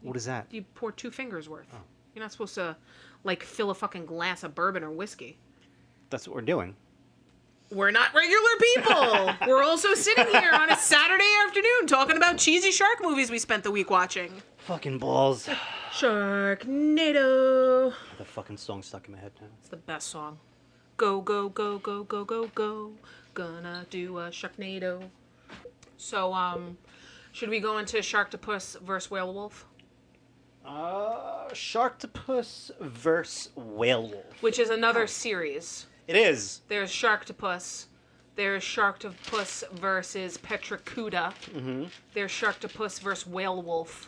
Speaker 2: What is that?
Speaker 1: You pour 2 fingers worth.
Speaker 2: Oh.
Speaker 1: You're not supposed to, like, fill a fucking glass of bourbon or whiskey.
Speaker 2: That's what we're doing.
Speaker 1: We're not regular people. We're also sitting here on a Saturday afternoon talking about cheesy shark movies we spent the week watching.
Speaker 2: Fucking balls.
Speaker 1: Sharknado.
Speaker 2: The fucking song stuck in my head now.
Speaker 1: It's the best song. Go, go, go, go, go, go, go. Gonna do a Sharknado. So, should we go into Sharktopus versus Whalewolf?
Speaker 2: Sharktopus versus Whalewolf.
Speaker 1: Which is another series.
Speaker 2: It is.
Speaker 1: There's Sharktopus. There's Sharktopus versus Petracuda.
Speaker 2: Mm-hmm.
Speaker 1: There's Sharktopus versus Whalewolf.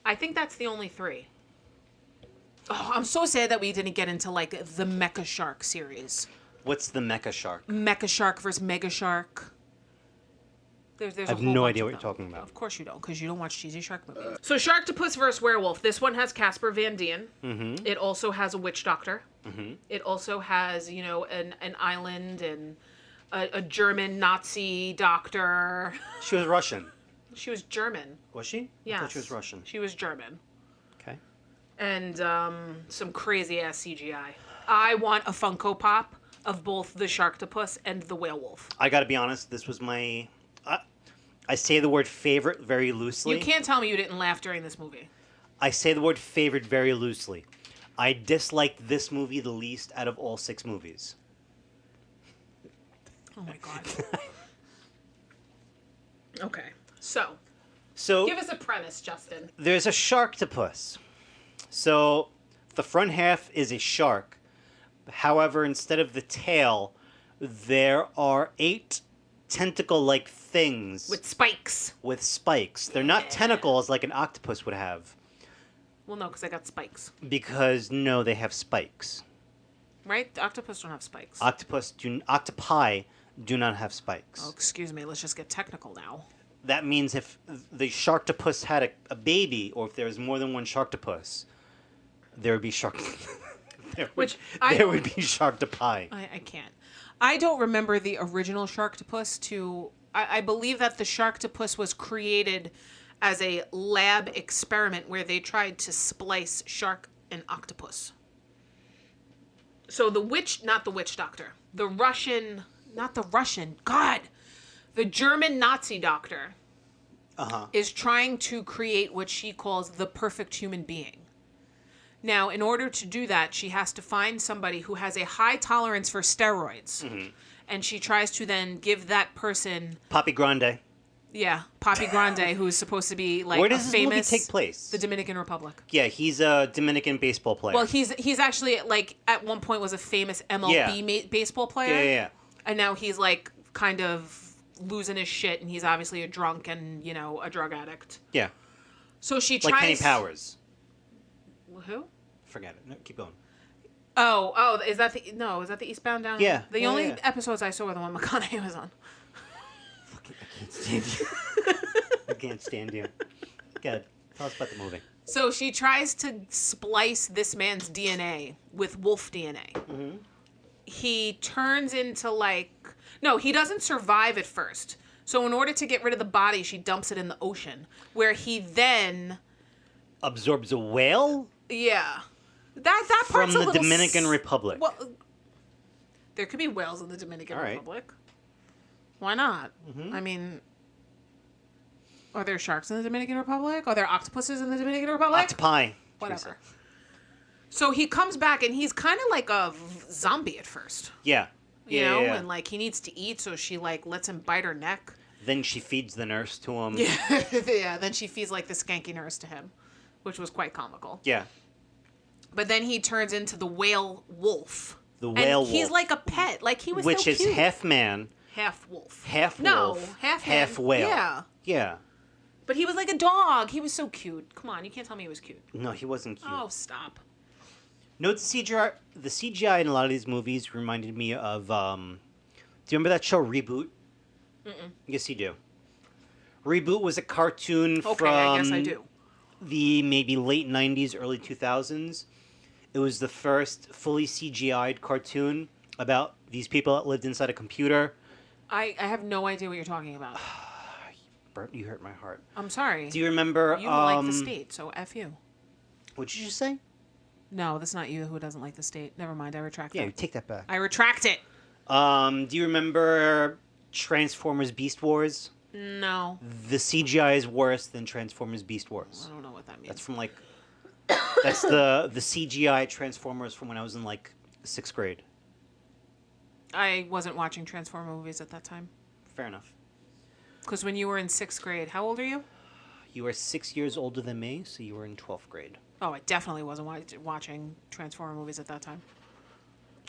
Speaker 1: I think that's the only 3. Oh, I'm so sad that we didn't get into, like, the Mecha Shark series.
Speaker 2: What's the Mecha Shark?
Speaker 1: Mecha Shark versus Mega Shark. There's
Speaker 2: I have no idea what you're talking about.
Speaker 1: Of course you don't, because you don't watch cheesy shark movies. So Sharktopus versus Werewolf. This one has Casper Van Dien.
Speaker 2: Mm-hmm.
Speaker 1: It also has a witch doctor.
Speaker 2: Mm-hmm.
Speaker 1: It also has, an island and a German Nazi doctor.
Speaker 2: She was Russian.
Speaker 1: She was German.
Speaker 2: Was she?
Speaker 1: Yes.
Speaker 2: I thought she was Russian.
Speaker 1: She was German.
Speaker 2: Okay.
Speaker 1: And some crazy ass CGI. I want a Funko Pop of both the Sharktopus and the Whalewolf.
Speaker 2: I gotta be honest, this was my... I say the word favorite very loosely.
Speaker 1: You can't tell me you didn't laugh during this movie.
Speaker 2: I say the word favorite very loosely. I disliked this movie the least out of all 6 movies.
Speaker 1: Oh my God. Okay. So,
Speaker 2: So
Speaker 1: give us a premise, Justin.
Speaker 2: there's a Sharktopus. So the front half is a shark. However, instead of the tail, there are 8 tentacle-like things
Speaker 1: With spikes.
Speaker 2: with spikes. They're not tentacles like an octopus would have,
Speaker 1: Well, no, because I got spikes.
Speaker 2: because no, they have spikes.
Speaker 1: Right? The octopus don't have spikes.
Speaker 2: Octopi do not have spikes.
Speaker 1: Oh, excuse me. Let's just get technical now.
Speaker 2: That means if the Sharktopus had a baby, or if there was more than one Sharktopus, there would be there would be Sharktopi.
Speaker 1: I can't. I don't remember the original Sharktopus I believe that the Sharktopus was created as a lab experiment where they tried to splice shark and octopus. So not the witch doctor. The German Nazi doctor is trying to create what she calls the perfect human being. Now, in order to do that, she has to find somebody who has a high tolerance for steroids. Mm-hmm. And she tries to then give that person...
Speaker 2: Papi Grande.
Speaker 1: Yeah, Papi Grande, who is supposed to be like
Speaker 2: Where does
Speaker 1: a
Speaker 2: this
Speaker 1: famous...
Speaker 2: movie take place?
Speaker 1: The Dominican Republic.
Speaker 2: Yeah, he's a Dominican baseball player.
Speaker 1: Well, he's actually, like, at one point was a famous MLB baseball player.
Speaker 2: Yeah.
Speaker 1: And now he's, like, kind of losing his shit, and he's obviously a drunk and, a drug addict.
Speaker 2: Yeah.
Speaker 1: So she tries...
Speaker 2: Like Kenny Powers.
Speaker 1: Who?
Speaker 2: Forget it. No, keep going.
Speaker 1: Oh, is that the Eastbound Down?
Speaker 2: Yeah.
Speaker 1: The only episodes I saw were the one McConaughey was on.
Speaker 2: I can't stand you. I can't stand you. Go ahead. Tell us about the movie.
Speaker 1: So she tries to splice this man's DNA with wolf DNA. Mm-hmm. He turns into No, he doesn't survive at first. So in order to get rid of the body, she dumps it in the ocean, where he then...
Speaker 2: Absorbs a whale?
Speaker 1: Yeah. That part's
Speaker 2: from the Dominican Republic.
Speaker 1: Well, there could be whales in the Dominican
Speaker 2: All right.
Speaker 1: Republic. Why not?
Speaker 2: Mm-hmm.
Speaker 1: I mean, Are there sharks in the Dominican Republic? Are there octopuses in the Dominican Republic?
Speaker 2: Octopi.
Speaker 1: Whatever.
Speaker 2: Theresa.
Speaker 1: So he comes back and he's kind of like a zombie at first.
Speaker 2: Yeah.
Speaker 1: You know, and like he needs to eat, so she like lets him bite her neck.
Speaker 2: Then she feeds the nurse to him.
Speaker 1: Yeah, yeah. Then she feeds like the skanky nurse to him, which was quite comical.
Speaker 2: Yeah.
Speaker 1: But then he turns into the Whalewolf.
Speaker 2: The Whalewolf.
Speaker 1: He's like a pet. Like he was
Speaker 2: Which
Speaker 1: so
Speaker 2: is
Speaker 1: cute.
Speaker 2: half man,
Speaker 1: half wolf.
Speaker 2: half
Speaker 1: No,
Speaker 2: wolf,
Speaker 1: half
Speaker 2: half
Speaker 1: man.
Speaker 2: whale.
Speaker 1: Yeah.
Speaker 2: Yeah.
Speaker 1: But he was like a dog. He was so cute. Come on, you can't tell me he was cute.
Speaker 2: No, he wasn't cute.
Speaker 1: Oh, stop.
Speaker 2: No, the CGI in a lot of these movies reminded me of, do you remember that show Reboot?
Speaker 1: Mm-mm.
Speaker 2: Yes, you do. Reboot was a cartoon
Speaker 1: Okay, I guess I
Speaker 2: from
Speaker 1: do.
Speaker 2: the maybe late 90s, early 2000s. It was the first fully CGI'd cartoon about these people that lived inside a computer.
Speaker 1: I have no idea what you're talking about.
Speaker 2: Bert, you hurt my heart.
Speaker 1: I'm sorry.
Speaker 2: Do you remember...
Speaker 1: You don't like the state, so F you.
Speaker 2: What did you just say?
Speaker 1: No, that's not you who doesn't like the state. Never mind, I retract
Speaker 2: Yeah,
Speaker 1: that.
Speaker 2: take that back.
Speaker 1: I retract it.
Speaker 2: Do you remember Transformers Beast Wars?
Speaker 1: No.
Speaker 2: The CGI is worse than Transformers Beast Wars.
Speaker 1: I don't know what that means.
Speaker 2: That's from like... That's the CGI Transformers from when I was in like 6th grade.
Speaker 1: I wasn't watching Transformer movies at that time.
Speaker 2: Fair enough.
Speaker 1: Because when you were in 6th grade, how old are you?
Speaker 2: You were 6 years older than me, so you were in 12th grade.
Speaker 1: Oh, I definitely wasn't watching Transformer movies at that time.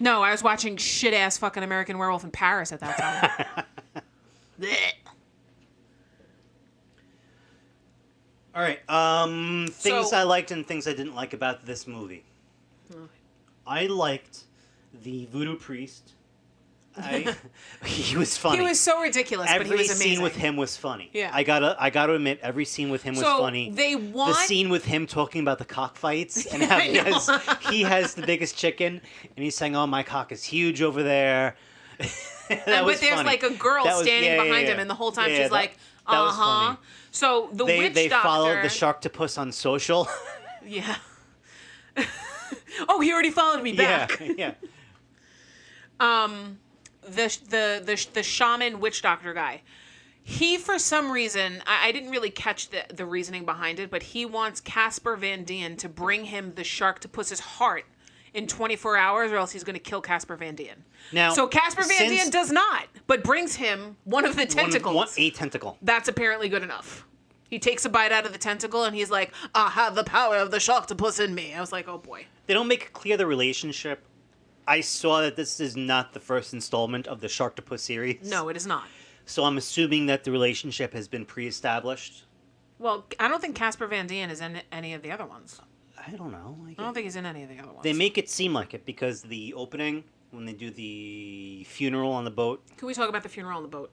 Speaker 1: No, I was watching shit-ass fucking American Werewolf in Paris at that time. Blech.
Speaker 2: All right. Things
Speaker 1: So-
Speaker 2: I liked and things I didn't like about this movie. I liked the voodoo priest. He was funny.
Speaker 1: He was so ridiculous, but he
Speaker 2: Every
Speaker 1: was amazing.
Speaker 2: scene with him was funny.
Speaker 1: Yeah.
Speaker 2: I gotta admit, every scene with him was
Speaker 1: So
Speaker 2: funny.
Speaker 1: they want...
Speaker 2: The scene with him talking about the cockfights and how
Speaker 1: I know.
Speaker 2: he has the biggest chicken, and he's saying, "Oh, my cock is huge over there."
Speaker 1: But there's
Speaker 2: funny.
Speaker 1: like a girl
Speaker 2: That was-
Speaker 1: standing
Speaker 2: yeah, yeah,
Speaker 1: behind
Speaker 2: yeah.
Speaker 1: him, and the whole time
Speaker 2: Yeah,
Speaker 1: she's
Speaker 2: that-
Speaker 1: like,
Speaker 2: that was
Speaker 1: uh-huh.
Speaker 2: funny.
Speaker 1: So the witch
Speaker 2: They
Speaker 1: doctor...
Speaker 2: followed the Sharktopus on social.
Speaker 1: Yeah. Oh, he already followed me back.
Speaker 2: Yeah.
Speaker 1: The shaman witch doctor guy. He, for some reason, I didn't really catch the reasoning behind it, but he wants Casper Van Dien to bring him the Sharktopus's heart in 24 hours, or else he's going to kill Casper Van Dien.
Speaker 2: Now,
Speaker 1: So Casper Van
Speaker 2: since-
Speaker 1: Dien does not, but brings him one of the tentacles.
Speaker 2: A tentacle.
Speaker 1: That's apparently good enough. He takes a bite out of the tentacle, and he's like, I have the power of the Sharktopus in me. I was like, oh boy.
Speaker 2: They don't make clear the relationship. I saw that this is not the first installment of the Sharktopus series.
Speaker 1: No, it is not.
Speaker 2: So I'm assuming that the relationship has been pre-established.
Speaker 1: Well, I don't think Casper Van Dien is in any of the other ones.
Speaker 2: I don't know.
Speaker 1: I don't think he's in any of the other ones.
Speaker 2: They make it seem like it because the opening, when they do the funeral on the boat.
Speaker 1: Can we talk about the funeral on the boat?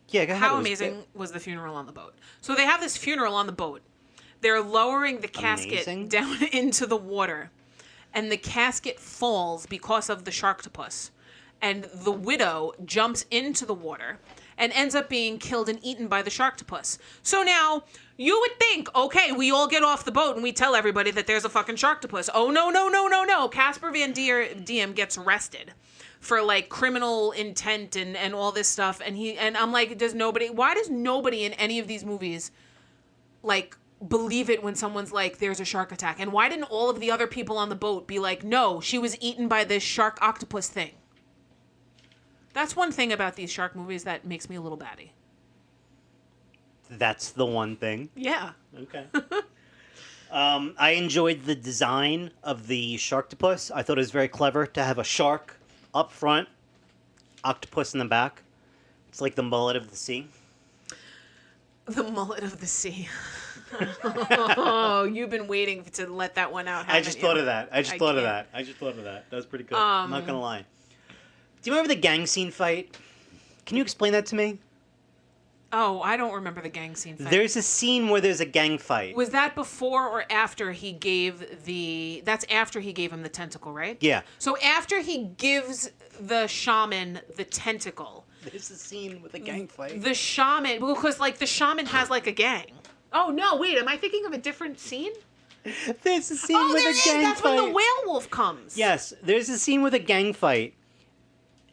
Speaker 2: Yeah, go ahead.
Speaker 1: How
Speaker 2: It was
Speaker 1: amazing was the funeral on the boat? So they have this funeral on the boat. They're lowering the casket
Speaker 2: Amazing.
Speaker 1: down into the water. And the casket falls because of the Sharktopus. And the widow jumps into the water and ends up being killed and eaten by the Sharktopus. So now, you would think, okay, we all get off the boat and we tell everybody that there's a fucking Sharktopus. Oh, no. Casper Van Diem gets arrested for, like, criminal intent and all this stuff. And I'm like, why does nobody in any of these movies, like, believe it when someone's like, there's a shark attack? And why didn't all of the other people on the boat be like, no, she was eaten by this shark octopus thing? That's one thing about these shark movies that makes me a little batty.
Speaker 2: That's the one thing.
Speaker 1: Yeah.
Speaker 2: Okay. I enjoyed the design of the Sharktopus. I thought it was very clever to have a shark up front, octopus in the back. It's like the mullet of the sea.
Speaker 1: The mullet of the sea. Oh, you've been waiting to let that one out,
Speaker 2: I just thought of that. I just thought of
Speaker 1: can't.
Speaker 2: that. That was pretty good. I'm not going to lie. Do you remember the gang scene fight? Can you explain that to me?
Speaker 1: Oh, I don't remember the gang scene fight.
Speaker 2: There's a scene where there's a gang fight.
Speaker 1: Was that before or after he gave the... That's after he gave him the tentacle, right?
Speaker 2: Yeah.
Speaker 1: So after he gives the shaman the tentacle...
Speaker 2: There's a scene with a gang fight.
Speaker 1: The shaman... Because, like, the shaman has, like, a gang. Oh, no, wait. Am I thinking of a different scene?
Speaker 2: There's a scene
Speaker 1: Oh,
Speaker 2: with
Speaker 1: there
Speaker 2: a
Speaker 1: is.
Speaker 2: gang
Speaker 1: That's
Speaker 2: fight.
Speaker 1: when the Whalewolf comes.
Speaker 2: Yes, there's a scene with a gang fight.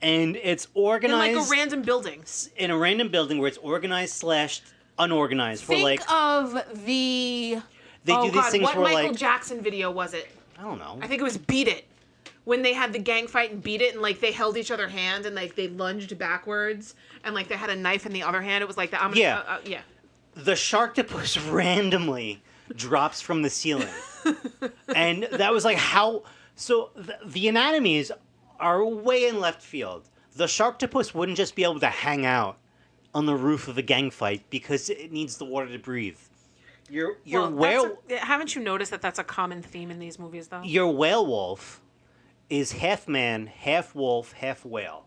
Speaker 2: And it's
Speaker 1: In,
Speaker 2: organized...
Speaker 1: like, a random building.
Speaker 2: in a random building where it's organized / unorganized.
Speaker 1: Think
Speaker 2: like
Speaker 1: of the...
Speaker 2: they do these things
Speaker 1: what
Speaker 2: where
Speaker 1: Michael
Speaker 2: like
Speaker 1: Jackson video was it?
Speaker 2: I don't know.
Speaker 1: I think it was Beat It. When they had the gang fight and Beat It, and like they held each other hand and like they lunged backwards and like they had a knife in the other hand. It was like that. Yeah.
Speaker 2: The Sharktopus randomly drops from the ceiling, and that was like how. So the anatomies are way in left field. The Sharktopus wouldn't just be able to hang out on the roof of a gang fight because it needs the water to breathe.
Speaker 1: Haven't you noticed that that's a common theme in these movies, though?
Speaker 2: Your Whalewolf is half man, half wolf, half whale.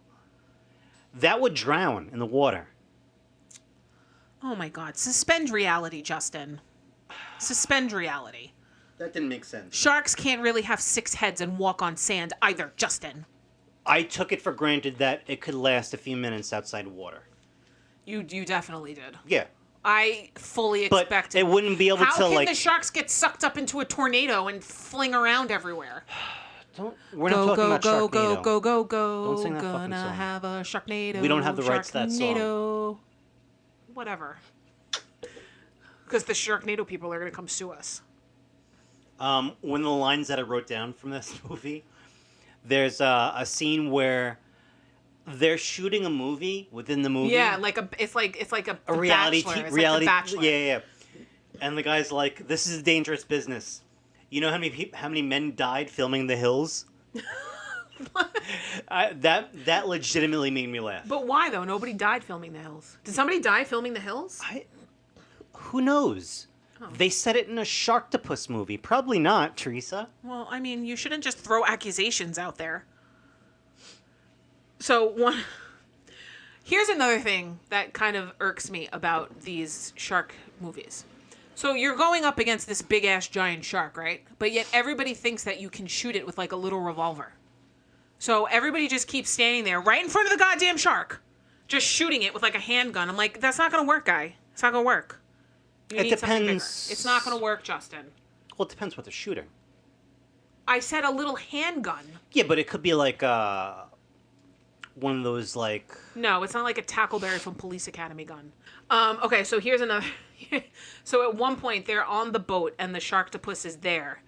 Speaker 2: That would drown in the water.
Speaker 1: Oh my God! Suspend reality, Justin. Suspend reality.
Speaker 2: That didn't make sense.
Speaker 1: Sharks can't really have 6 heads and walk on sand either, Justin.
Speaker 2: I took it for granted that it could last a few minutes outside water.
Speaker 1: You definitely did.
Speaker 2: Yeah.
Speaker 1: I fully
Speaker 2: But
Speaker 1: expected.
Speaker 2: it wouldn't be able
Speaker 1: How
Speaker 2: to,
Speaker 1: can
Speaker 2: like...
Speaker 1: the sharks get sucked up into a tornado and fling around everywhere?
Speaker 2: We're not talking about Sharknado.
Speaker 1: Go.
Speaker 2: Don't sing that fucking
Speaker 1: Gonna
Speaker 2: song.
Speaker 1: have a Sharknado.
Speaker 2: We don't have the rights to that song.
Speaker 1: Sharknado. Whatever. Because the Sharknado people are going to come sue us.
Speaker 2: One of the lines that I wrote down from this movie, there's a scene where they're shooting a movie within the movie.
Speaker 1: Yeah, it's like a
Speaker 2: reality
Speaker 1: Bachelor. It's
Speaker 2: reality.
Speaker 1: Like The Bachelor.
Speaker 2: Yeah. And the guy's like, "This is a dangerous business." You know how many men died filming The Hills? That legitimately made me laugh.
Speaker 1: But why though? Nobody died filming The Hills. Did somebody die filming The Hills?
Speaker 2: Who knows? Oh. They said it in a Sharktopus movie. Probably not, Theresa.
Speaker 1: Well, I mean, you shouldn't just throw accusations out there. So here's another thing that kind of irks me about these shark movies. So you're going up against this big ass giant shark, right? But yet everybody thinks that you can shoot it with like a little revolver. So everybody just keeps standing there right in front of the goddamn shark, just shooting it with like a handgun. I'm like, that's not gonna work, guy. It's not gonna work.
Speaker 2: It depends.
Speaker 1: It's not gonna work, Justin.
Speaker 2: Well, it depends what they're shooting.
Speaker 1: I said a little handgun.
Speaker 2: Yeah, but it could be like one of those like...
Speaker 1: No, it's not like a Tackleberry from Police Academy gun. Okay, so here's another... So at one point, they're on the boat, and the Sharktopus is there.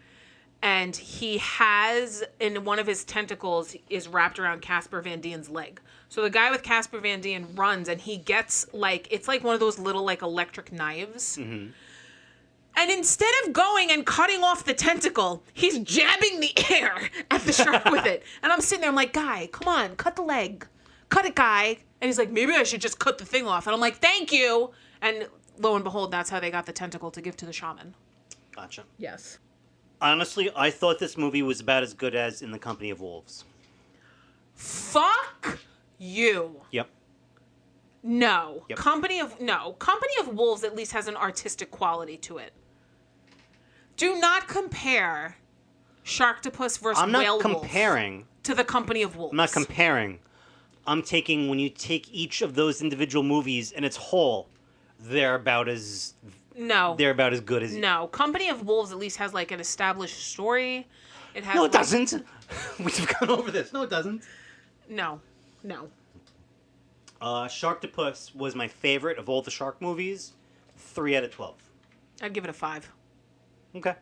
Speaker 1: And he has, in one of his tentacles, is wrapped around Casper Van Dien's leg. So the guy with Casper Van Dien runs, and he gets, like... It's like one of those little, like, electric knives. Mm-hmm. And instead of going and cutting off the tentacle, he's jabbing the air at the shark with it. And I'm sitting there, I'm like, guy, come on, cut the leg. Cut it, guy. And he's like, maybe I should just cut the thing off. And I'm like, thank you. And lo and behold, that's how they got the tentacle to give to the shaman.
Speaker 2: Gotcha.
Speaker 1: Yes.
Speaker 2: Honestly, I thought this movie was about as good as In the Company of Wolves.
Speaker 1: Fuck you.
Speaker 2: Yep.
Speaker 1: No.
Speaker 2: Yep.
Speaker 1: Company of Wolves at least has an artistic quality to it. Do not compare Sharktopus versus
Speaker 2: I'm not
Speaker 1: Whalewolf
Speaker 2: comparing
Speaker 1: to the Company of Wolves.
Speaker 2: I'm not comparing. I'm taking, when you take each of those individual movies in its whole, they're about as good as...
Speaker 1: No. Company of Wolves at least has like an established story. It has
Speaker 2: No, it doesn't. We've gone over this. No, it doesn't.
Speaker 1: No.
Speaker 2: Sharktopus was my favorite of all the shark movies. 3 out of 12.
Speaker 1: I'd give it a 5.
Speaker 2: Okay.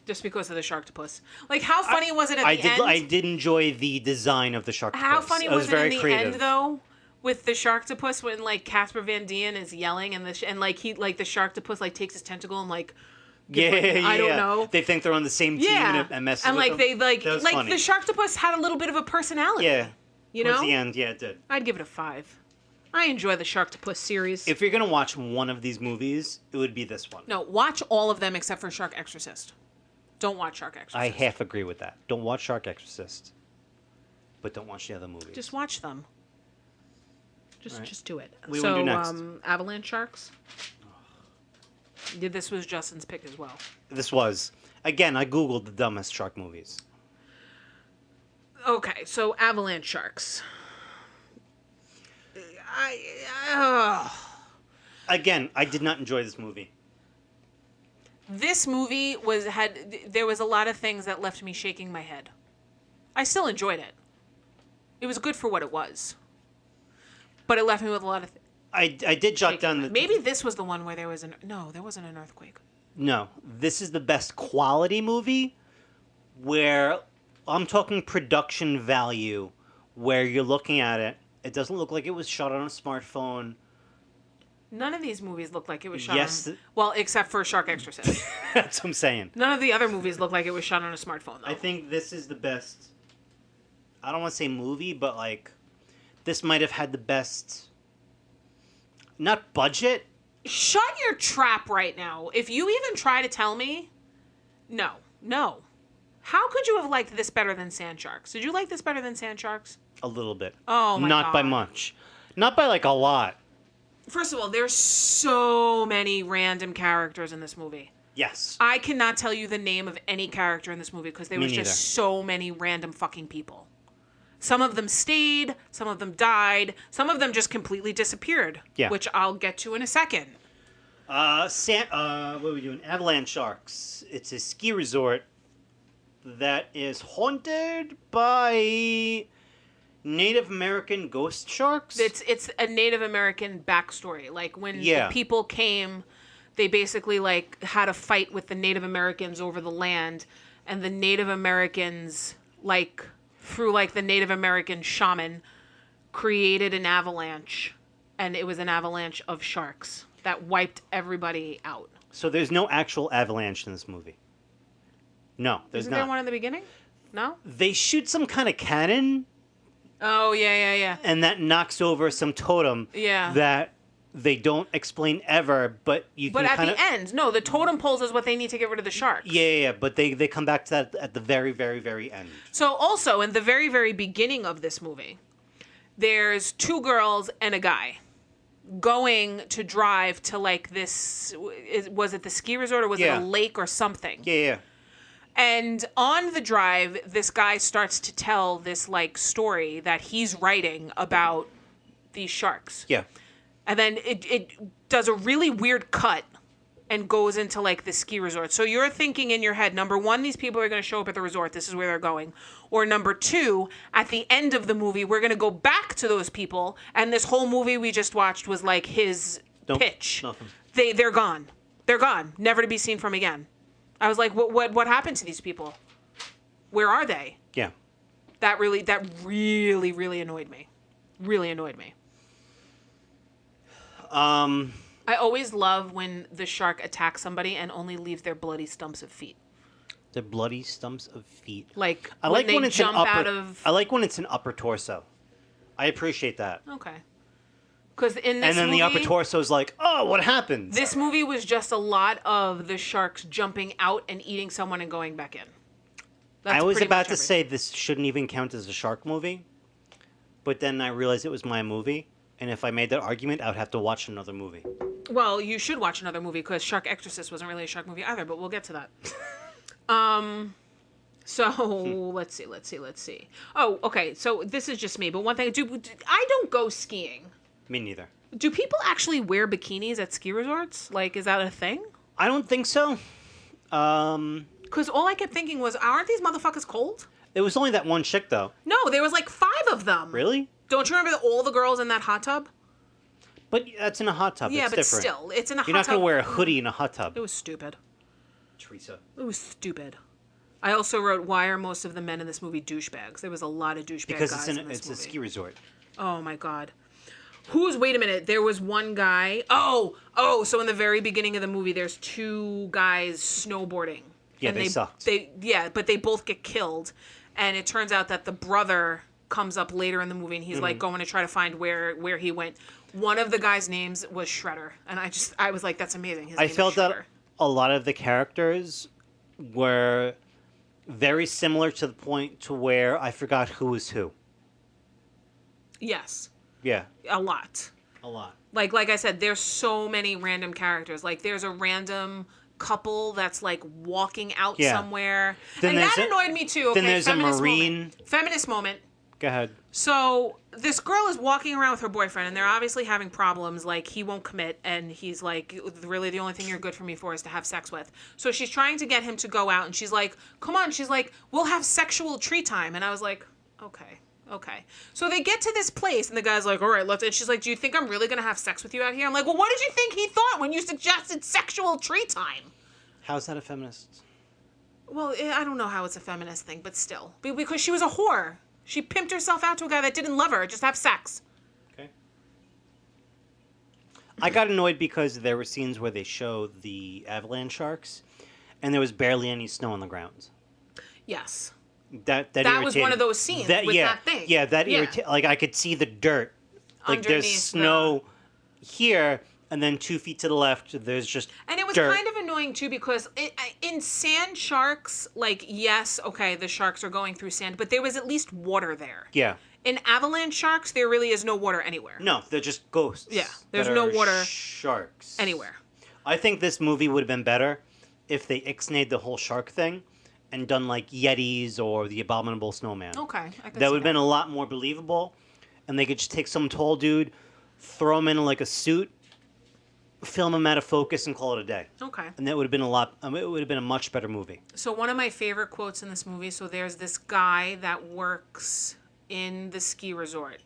Speaker 1: Just because of the Sharktopus. Like, how funny was it at the end?
Speaker 2: I did enjoy the design of the Sharktopus.
Speaker 1: How funny was it
Speaker 2: very
Speaker 1: in the
Speaker 2: creative.
Speaker 1: end, though, with the Sharktopus when, like, Casper Van Dien is yelling and the Sharktopus, like, takes his tentacle and, like... I don't know.
Speaker 2: They think they're on the same team and messes
Speaker 1: and
Speaker 2: with
Speaker 1: like
Speaker 2: them.
Speaker 1: they
Speaker 2: That was
Speaker 1: like
Speaker 2: funny.
Speaker 1: the Sharktopus had a little bit of a personality.
Speaker 2: Yeah.
Speaker 1: You
Speaker 2: Towards
Speaker 1: know?
Speaker 2: the end, yeah, it did.
Speaker 1: I'd give it a 5. I enjoy the Sharktopus series.
Speaker 2: If you're going to watch one of these movies, it would be this one.
Speaker 1: No, watch all of them except for Shark Exorcist. Don't watch Shark Exorcist.
Speaker 2: I half agree with that. Don't watch Shark Exorcist. But don't watch the other movies.
Speaker 1: Just watch them.
Speaker 2: Right.
Speaker 1: Just do it.
Speaker 2: What do you want to do next?
Speaker 1: Avalanche Sharks. This was Justin's pick as well.
Speaker 2: This was. Again, I Googled the dumbest shark movies.
Speaker 1: Okay, so Avalanche Sharks.
Speaker 2: Again, I did not enjoy this movie.
Speaker 1: This movie there was a lot of things that left me shaking my head. I still enjoyed it. It was good for what it was. But it left me with a lot of
Speaker 2: I did jot down that...
Speaker 1: Maybe this was the one where there wasn't an earthquake.
Speaker 2: No, this is the best quality movie where I'm talking production value, where you're looking at it. It doesn't look like it was shot on a smartphone.
Speaker 1: None of these movies look like it was shot
Speaker 2: Yes.
Speaker 1: on... Well, except for Shark Exorcist.
Speaker 2: That's what I'm saying.
Speaker 1: None of the other movies look like it was shot on a smartphone, though.
Speaker 2: I think this is the best... I don't want to say movie, but, like, this might have had the best... Not budget.
Speaker 1: Shut your trap right now. If you even try to tell me... No. How could you have liked this better than Sand Sharks? Did you like this better than Sand Sharks?
Speaker 2: A little bit.
Speaker 1: Oh, my
Speaker 2: Not
Speaker 1: God.
Speaker 2: by much. Not by, like, a lot.
Speaker 1: First of all, there's so many random characters in this movie.
Speaker 2: Yes.
Speaker 1: I cannot tell you the name of any character in this movie because there
Speaker 2: Me
Speaker 1: was
Speaker 2: neither.
Speaker 1: just so many random fucking people. Some of them stayed, some of them died, some of them just completely disappeared.
Speaker 2: Yeah.
Speaker 1: Which I'll get to in a second.
Speaker 2: What are we doing? Avalanche Sharks. It's a ski resort that is haunted by Native American ghost sharks.
Speaker 1: It's a Native American backstory. Like when
Speaker 2: Yeah.
Speaker 1: the people came, they basically like had a fight with the Native Americans over the land, and the Native Americans like through like the Native American shaman created an avalanche, and it was an avalanche of sharks that wiped everybody out.
Speaker 2: So there's no actual avalanche in this movie. No, there's
Speaker 1: Isn't
Speaker 2: not.
Speaker 1: there one in the beginning? No?
Speaker 2: They shoot some kind of cannon,
Speaker 1: Oh, yeah.
Speaker 2: and that knocks over some totem
Speaker 1: Yeah.
Speaker 2: that they don't explain ever, but you
Speaker 1: But
Speaker 2: can
Speaker 1: at
Speaker 2: kind
Speaker 1: the end, no, the totem poles is what they need to get rid of the sharks.
Speaker 2: Yeah, but they come back to that at the very, very, very end.
Speaker 1: So also, in the very, very beginning of this movie, there's two girls and a guy going to drive to like this, was it the ski resort or was it
Speaker 2: Yeah.
Speaker 1: a lake or something?
Speaker 2: Yeah.
Speaker 1: And on the drive, this guy starts to tell this like story that he's writing about these sharks.
Speaker 2: Yeah.
Speaker 1: And then it does a really weird cut and goes into like the ski resort. So you're thinking in your head, number one, these people are going to show up at the resort. This is where they're going. Or number two, at the end of the movie, we're going to go back to those people. And this whole movie we just watched was like his pitch.
Speaker 2: Nothing.
Speaker 1: They're gone. They're gone. Never to be seen from again. I was like, what happened to these people? Where are they?
Speaker 2: Yeah.
Speaker 1: That really annoyed me. Really annoyed me. I always love when the shark attacks somebody and only leaves their bloody stumps of feet.
Speaker 2: The bloody stumps of feet.
Speaker 1: Like
Speaker 2: I
Speaker 1: when
Speaker 2: like
Speaker 1: they
Speaker 2: when it's
Speaker 1: jump
Speaker 2: an upper,
Speaker 1: out of.
Speaker 2: I like when it's an upper torso. I appreciate that.
Speaker 1: Okay. Because in this
Speaker 2: And then
Speaker 1: movie,
Speaker 2: the upper torso is like, oh, what happened?
Speaker 1: this movie was just a lot of the sharks jumping out and eating someone and going back in. That's
Speaker 2: I was
Speaker 1: pretty
Speaker 2: about
Speaker 1: much
Speaker 2: to
Speaker 1: everything.
Speaker 2: say this shouldn't even count as a shark movie, but then I realized it was my movie, and if I made that argument, I would have to watch another movie.
Speaker 1: Well, you should watch another movie because Shark Exorcist wasn't really a shark movie either, but we'll get to that. So let's see. Oh, okay. So this is just me, but one thing I don't go skiing.
Speaker 2: Me neither.
Speaker 1: Do people actually wear bikinis at ski resorts? Like, is that a thing?
Speaker 2: I don't think so.
Speaker 1: Because all I kept thinking was, aren't these motherfuckers cold?
Speaker 2: It was only that one chick, though.
Speaker 1: No, there was like 5 of them.
Speaker 2: Really?
Speaker 1: Don't you remember all the girls in that hot tub?
Speaker 2: But that's in a hot tub.
Speaker 1: Yeah,
Speaker 2: It's
Speaker 1: but
Speaker 2: different.
Speaker 1: still, it's in a hot tub.
Speaker 2: You're not going to wear a hoodie in a hot tub.
Speaker 1: It was stupid.
Speaker 2: Teresa.
Speaker 1: It was stupid. I also wrote, why are most of the men in this movie douchebags? There was a lot of douchebag
Speaker 2: Because
Speaker 1: guys in this
Speaker 2: it's
Speaker 1: movie.
Speaker 2: a ski resort.
Speaker 1: Oh my god. Wait a minute, there was one guy. So in the very beginning of the movie, there's 2 guys snowboarding.
Speaker 2: Yeah,
Speaker 1: and
Speaker 2: they sucked.
Speaker 1: But they both get killed. And it turns out that the brother comes up later in the movie, and he's like going to try to find where he went. One of the guys' names was Shredder. And I was like, that's amazing. His name
Speaker 2: I
Speaker 1: is
Speaker 2: felt
Speaker 1: Shredder.
Speaker 2: that a lot of the characters were very similar to the point to where I forgot who was who.
Speaker 1: Yes.
Speaker 2: Yeah,
Speaker 1: A lot.
Speaker 2: a lot.
Speaker 1: Like I said, there's so many random characters. Like there's a random couple that's like walking out
Speaker 2: Yeah.
Speaker 1: somewhere.
Speaker 2: Then
Speaker 1: and that
Speaker 2: there's
Speaker 1: annoyed me too. Okay,
Speaker 2: then there's a
Speaker 1: feminist
Speaker 2: Marine.
Speaker 1: moment. Feminist moment.
Speaker 2: Go ahead.
Speaker 1: So this girl is walking around with her boyfriend, and they're obviously having problems. Like he won't commit, and he's like, "Really, the only thing you're good for me for is to have sex with." So she's trying to get him to go out, and she's like, "Come on!" She's like, "We'll have sexual tree time," and I was like, "Okay, Okay. So they get to this place, and the guy's like, all right, let's... And she's like, do you think I'm really going to have sex with you out here? I'm like, well, what did you think he thought when you suggested sexual tree time?
Speaker 2: How's that a feminist?
Speaker 1: Well, I don't know how it's a feminist thing, but still. Because she was a whore. She pimped herself out to a guy that didn't love her, just have sex.
Speaker 2: Okay. I got annoyed because there were scenes where they show the Avalanche Sharks, and there was barely any snow on the ground.
Speaker 1: Yes.
Speaker 2: That
Speaker 1: was
Speaker 2: irritated.
Speaker 1: one of those scenes with that thing.
Speaker 2: Yeah, that irritated. Like, I could see the dirt. Like,
Speaker 1: Underneath
Speaker 2: there's snow here, and then 2 feet to the left, there's just
Speaker 1: And it was
Speaker 2: dirt.
Speaker 1: kind of annoying, too, because in sand sharks, like, yes, okay, the sharks are going through sand, but there was at least water there.
Speaker 2: Yeah.
Speaker 1: In avalanche sharks, there really is no water anywhere.
Speaker 2: No, they're just ghosts.
Speaker 1: Yeah, there's
Speaker 2: that
Speaker 1: no
Speaker 2: are
Speaker 1: water
Speaker 2: sharks.
Speaker 1: anywhere.
Speaker 2: I think this movie would have been better if they ixnayed the whole shark thing and done, like, Yetis or the Abominable Snowman.
Speaker 1: Okay, I can
Speaker 2: That
Speaker 1: see
Speaker 2: would have been a lot more believable, and they could just take some tall dude, throw him in, like, a suit, film him out of focus, and call it a day.
Speaker 1: Okay.
Speaker 2: And that would have been it would have been a much better movie.
Speaker 1: So one of my favorite quotes in this movie, so there's this guy that works in the ski resort.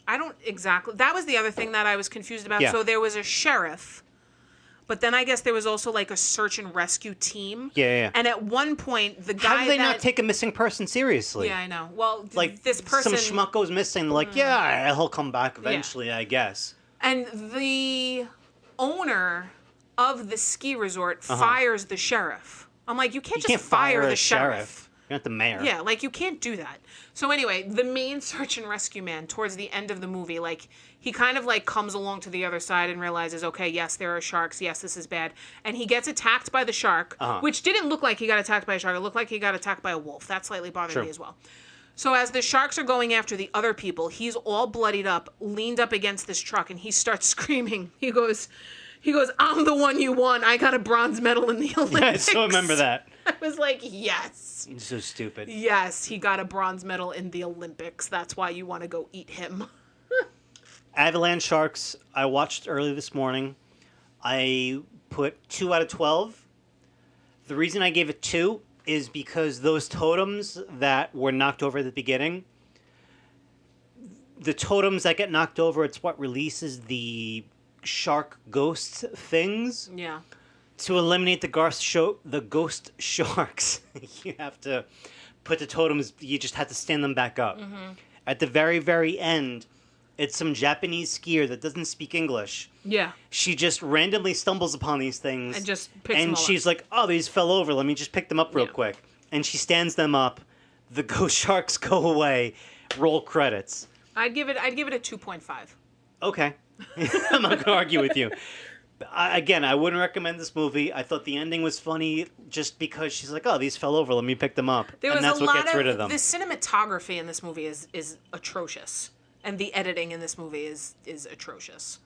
Speaker 1: I don't exactly... That was the other thing that I was confused about.
Speaker 2: Yeah.
Speaker 1: So there was a sheriff, but then I guess there was also like a search and rescue team.
Speaker 2: Yeah.
Speaker 1: And at one point, the guy
Speaker 2: How do they not take a missing person seriously?
Speaker 1: Yeah, I know. Well,
Speaker 2: Like,
Speaker 1: this person...
Speaker 2: some schmuck goes missing, they're like, yeah, he'll come back eventually, I guess.
Speaker 1: And the owner of the ski resort fires the sheriff. I'm like, you can't just fire the sheriff.
Speaker 2: You're not the mayor.
Speaker 1: Yeah, like, you can't do that. So anyway, the main search and rescue man, towards the end of the movie, like, he kind of, like, comes along to the other side and realizes, okay, yes, there are sharks. Yes, this is bad. And he gets attacked by the shark, which didn't look like he got attacked by a shark. It looked like he got attacked by a wolf. That slightly bothered me as well. So as the sharks are going after the other people, he's all bloodied up, leaned up against this truck, and he starts screaming. He goes, I'm the one you want. I got a bronze medal in the Olympics.
Speaker 2: Yeah, I still remember that.
Speaker 1: I was like, yes.
Speaker 2: It's so stupid.
Speaker 1: Yes, he got a bronze medal in the Olympics. That's why you want to go eat him.
Speaker 2: Avalanche Sharks, I watched early this morning. I put 2 out of 12. The reason I gave it 2 is because those totems that were knocked over at the beginning, the totems that get knocked over, it's what releases the shark ghost things.
Speaker 1: Yeah.
Speaker 2: To eliminate the ghost sharks, you have to put the totems, you just have to stand them back up. Mm-hmm. At the very, very end, it's some Japanese skier that doesn't speak English.
Speaker 1: Yeah.
Speaker 2: She just randomly stumbles upon these things.
Speaker 1: And just picks them
Speaker 2: And
Speaker 1: all
Speaker 2: she's
Speaker 1: up.
Speaker 2: like, oh, these fell over. Let me just pick them up real quick. And she stands them up. The ghost sharks go away. Roll credits.
Speaker 1: I'd give it a 2.5.
Speaker 2: Okay. I'm not going to argue with you. Again, I wouldn't recommend this movie. I thought the ending was funny just because she's like, oh, these fell over. Let me pick them up.
Speaker 1: There was
Speaker 2: and that's
Speaker 1: a
Speaker 2: what
Speaker 1: lot
Speaker 2: gets rid of them.
Speaker 1: The cinematography in this movie is atrocious. And the editing in this movie is atrocious.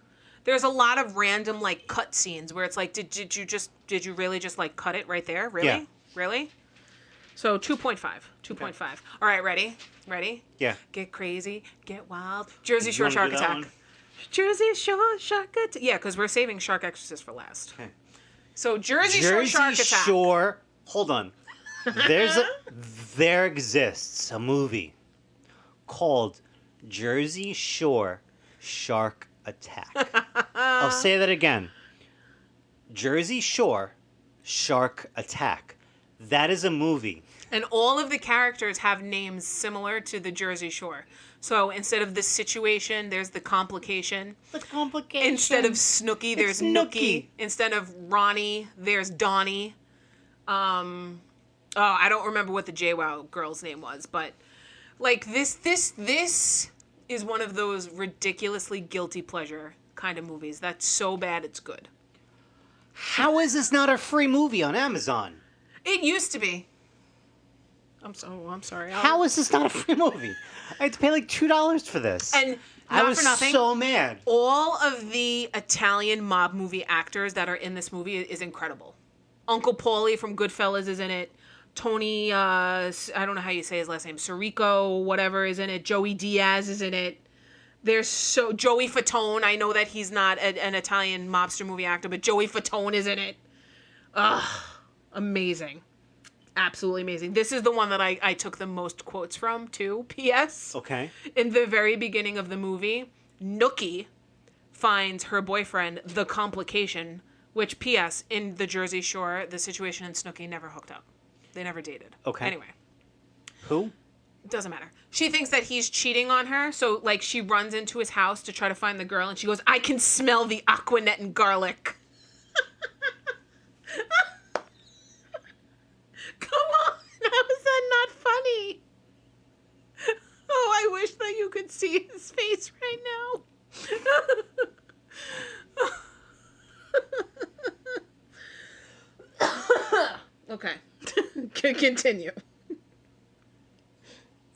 Speaker 1: There's a lot of random, like, cut scenes where it's like, did you really just, like, cut it right there? Really?
Speaker 2: Yeah.
Speaker 1: Really? So 2.5. 2.5. Okay. All right, ready?
Speaker 2: Yeah.
Speaker 1: Get crazy, get wild. Jersey Shore
Speaker 2: You wanna
Speaker 1: Shark
Speaker 2: do that
Speaker 1: Attack.
Speaker 2: one?
Speaker 1: Jersey Shore Shark Attack. Yeah, because we're saving Shark Exorcist for last.
Speaker 2: Okay.
Speaker 1: So Jersey Shore Shark Attack.
Speaker 2: Shore. Hold on. There exists a movie called Jersey Shore Shark Attack. I'll say that again. Jersey Shore Shark Attack. That is a movie.
Speaker 1: And all of the characters have names similar to the Jersey Shore. So instead of the situation, there's the complication.
Speaker 2: The complication.
Speaker 1: Instead of Snooky, there's Nookie. Instead of Ronnie, there's Donnie. I don't remember what the JWoww girl's name was, but like this is one of those ridiculously guilty pleasure kind of movies that's so bad it's good.
Speaker 2: How is this not a free movie on Amazon?
Speaker 1: It used to be. I'm sorry.
Speaker 2: How is this not a free movie? I had to pay like $2 for this.
Speaker 1: And
Speaker 2: I
Speaker 1: not
Speaker 2: was
Speaker 1: for nothing,
Speaker 2: so mad.
Speaker 1: all of the Italian mob movie actors that are in this movie is incredible. Uncle Paulie from Goodfellas is in it. Tony, I don't know how you say his last name, Sirico, whatever, is in it. Joey Diaz is in it. Joey Fatone. I know that he's not an Italian mobster movie actor, but Joey Fatone is in it. Ugh, amazing. Absolutely amazing. This is the one that I took the most quotes from, too. P.S.
Speaker 2: Okay.
Speaker 1: In the very beginning of the movie, Nookie finds her boyfriend the complication, which, P.S., in the Jersey Shore, the situation and Snooki never hooked up. They never dated.
Speaker 2: Okay.
Speaker 1: Anyway.
Speaker 2: Who?
Speaker 1: Doesn't matter. She thinks that he's cheating on her, so, like, she runs into his house to try to find the girl, and she goes, I can smell the Aquanet and garlic. Come on, how is that not funny? Oh, I wish that you could see his face right now. Okay, continue.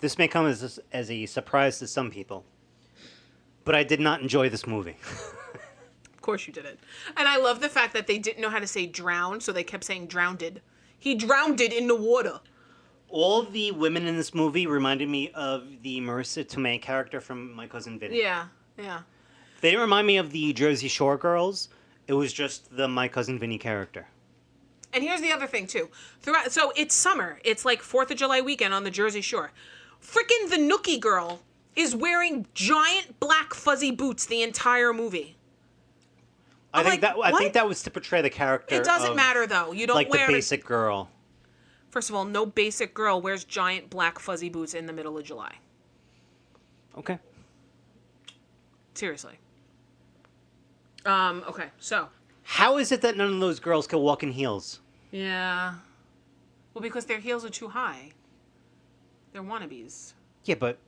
Speaker 2: This may come as a surprise to some people, but I did not enjoy this movie.
Speaker 1: Of course you didn't. And I love the fact that they didn't know how to say drown, so they kept saying drowned. He drowned in the water.
Speaker 2: All the women in this movie reminded me of the Marissa Tomei character from My Cousin Vinny.
Speaker 1: Yeah.
Speaker 2: They didn't remind me of the Jersey Shore girls. It was just the My Cousin Vinny character.
Speaker 1: And here's the other thing, too. So it's summer. It's like 4th of July weekend on the Jersey Shore. Frickin' the Nookie girl is wearing giant black fuzzy boots the entire movie.
Speaker 2: I think that was to portray the character.
Speaker 1: It doesn't matter, though. You don't
Speaker 2: like
Speaker 1: wear
Speaker 2: the basic girl.
Speaker 1: First of all, no basic girl wears giant black fuzzy boots in the middle of July.
Speaker 2: Okay.
Speaker 1: Seriously. Okay, so.
Speaker 2: How is it that none of those girls can walk in heels?
Speaker 1: Yeah. Well, because their heels are too high. They're wannabes.
Speaker 2: Yeah, but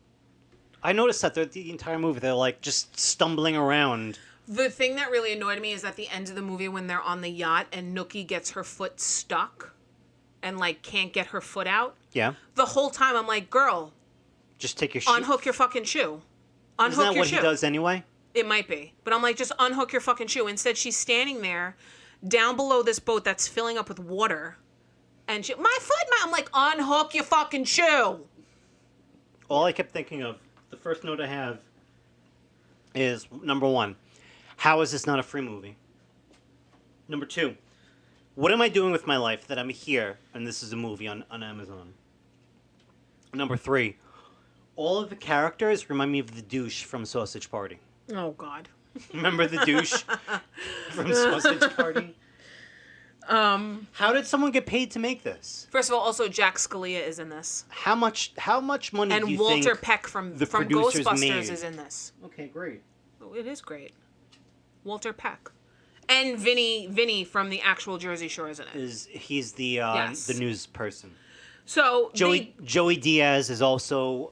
Speaker 2: I noticed that throughout the entire movie, they're like just stumbling around.
Speaker 1: The thing that really annoyed me is at the end of the movie when they're on the yacht and Nookie gets her foot stuck and, like, can't get her foot out.
Speaker 2: Yeah.
Speaker 1: The whole time I'm like, girl,
Speaker 2: Just take your shoe.
Speaker 1: unhook your fucking shoe. Unhook
Speaker 2: Isn't that
Speaker 1: your
Speaker 2: what
Speaker 1: shoe.
Speaker 2: he does anyway?
Speaker 1: It might be. But I'm like, just unhook your fucking shoe. Instead, she's standing there down below this boat that's filling up with water. And she, my foot, I'm like, unhook your fucking shoe.
Speaker 2: All I kept thinking of, the first note I have is, number one, how is this not a free movie? Number two, what am I doing with my life that I'm here and this is a movie on Amazon? Number three, all of the characters remind me of the douche from Sausage Party.
Speaker 1: Oh, God.
Speaker 2: Remember the douche from Sausage Party? How did someone get paid to make this?
Speaker 1: First of all, also Jack Scalia is in this.
Speaker 2: How much money
Speaker 1: And
Speaker 2: do you
Speaker 1: Walter
Speaker 2: think
Speaker 1: Peck from
Speaker 2: producers
Speaker 1: Ghostbusters
Speaker 2: made?
Speaker 1: is in this.
Speaker 2: Okay, great.
Speaker 1: Oh, it is great. Walter Peck. And Vinny from the actual Jersey Shore is in it.
Speaker 2: He's the
Speaker 1: Yes.
Speaker 2: the news person.
Speaker 1: So
Speaker 2: Joey Diaz is also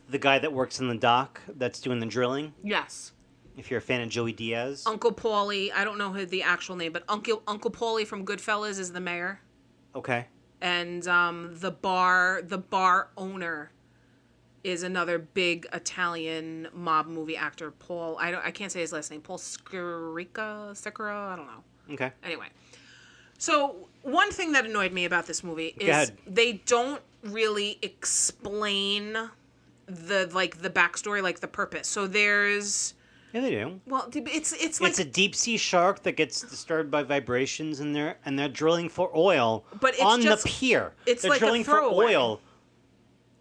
Speaker 2: the guy that works in the dock that's doing the drilling.
Speaker 1: Yes.
Speaker 2: If you're a fan of Joey Diaz.
Speaker 1: Uncle Paulie, I don't know the actual name, but Uncle Paulie from Goodfellas is the mayor.
Speaker 2: Okay.
Speaker 1: And the bar owner is another big Italian mob movie actor, Paul. I can't say his last name. Paul Scarica, I don't know.
Speaker 2: Okay.
Speaker 1: Anyway, so one thing that annoyed me about this movie
Speaker 2: Go
Speaker 1: is
Speaker 2: ahead.
Speaker 1: they don't really explain the backstory, like the purpose. So there's
Speaker 2: Yeah, they do.
Speaker 1: well, it's like
Speaker 2: It's a deep sea shark that gets disturbed by vibrations, and they're drilling for oil
Speaker 1: But it's
Speaker 2: on
Speaker 1: just-
Speaker 2: the pier.
Speaker 1: it's
Speaker 2: they're
Speaker 1: like a
Speaker 2: drilling for
Speaker 1: throwaway.
Speaker 2: oil.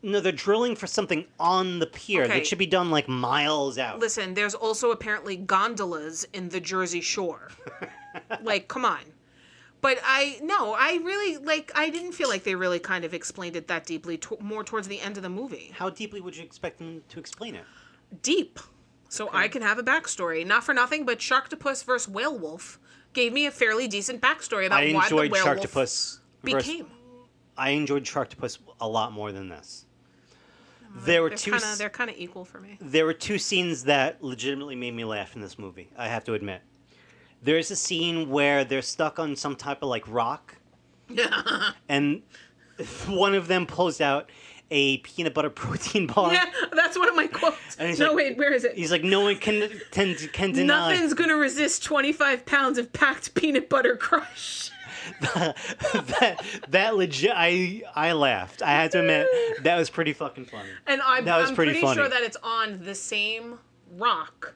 Speaker 2: No, they're drilling for something on the pier.
Speaker 1: Okay.
Speaker 2: That should be done like miles out.
Speaker 1: listen. There's also apparently gondolas in the Jersey Shore. Like, come on. But I didn't feel like they really kind of explained it that deeply, more towards the end of the movie.
Speaker 2: How deeply would you expect them to explain it?
Speaker 1: Deep. So I can have a backstory. Not for nothing, but Sharktopus versus Whalewolf gave me a fairly decent backstory about
Speaker 2: I
Speaker 1: why the
Speaker 2: enjoyed
Speaker 1: werewolf
Speaker 2: Sharktopus.
Speaker 1: became.
Speaker 2: I enjoyed Sharktopus a lot more than this. There were
Speaker 1: They're kind of equal for me.
Speaker 2: There were two scenes that legitimately made me laugh in this movie. I have to admit. There's a scene where they're stuck on some type of like rock, and one of them pulls out a peanut butter protein bar.
Speaker 1: Yeah, that's one of my quotes.
Speaker 2: And he's
Speaker 1: No,
Speaker 2: like-
Speaker 1: wait, where is it?
Speaker 2: He's like, no one can deny.
Speaker 1: Nothing's gonna resist 25 pounds of packed peanut butter crush.
Speaker 2: that legit. I laughed. I had to admit that was pretty fucking funny.
Speaker 1: And
Speaker 2: That was
Speaker 1: I'm
Speaker 2: pretty
Speaker 1: pretty
Speaker 2: funny.
Speaker 1: sure that it's on the same rock.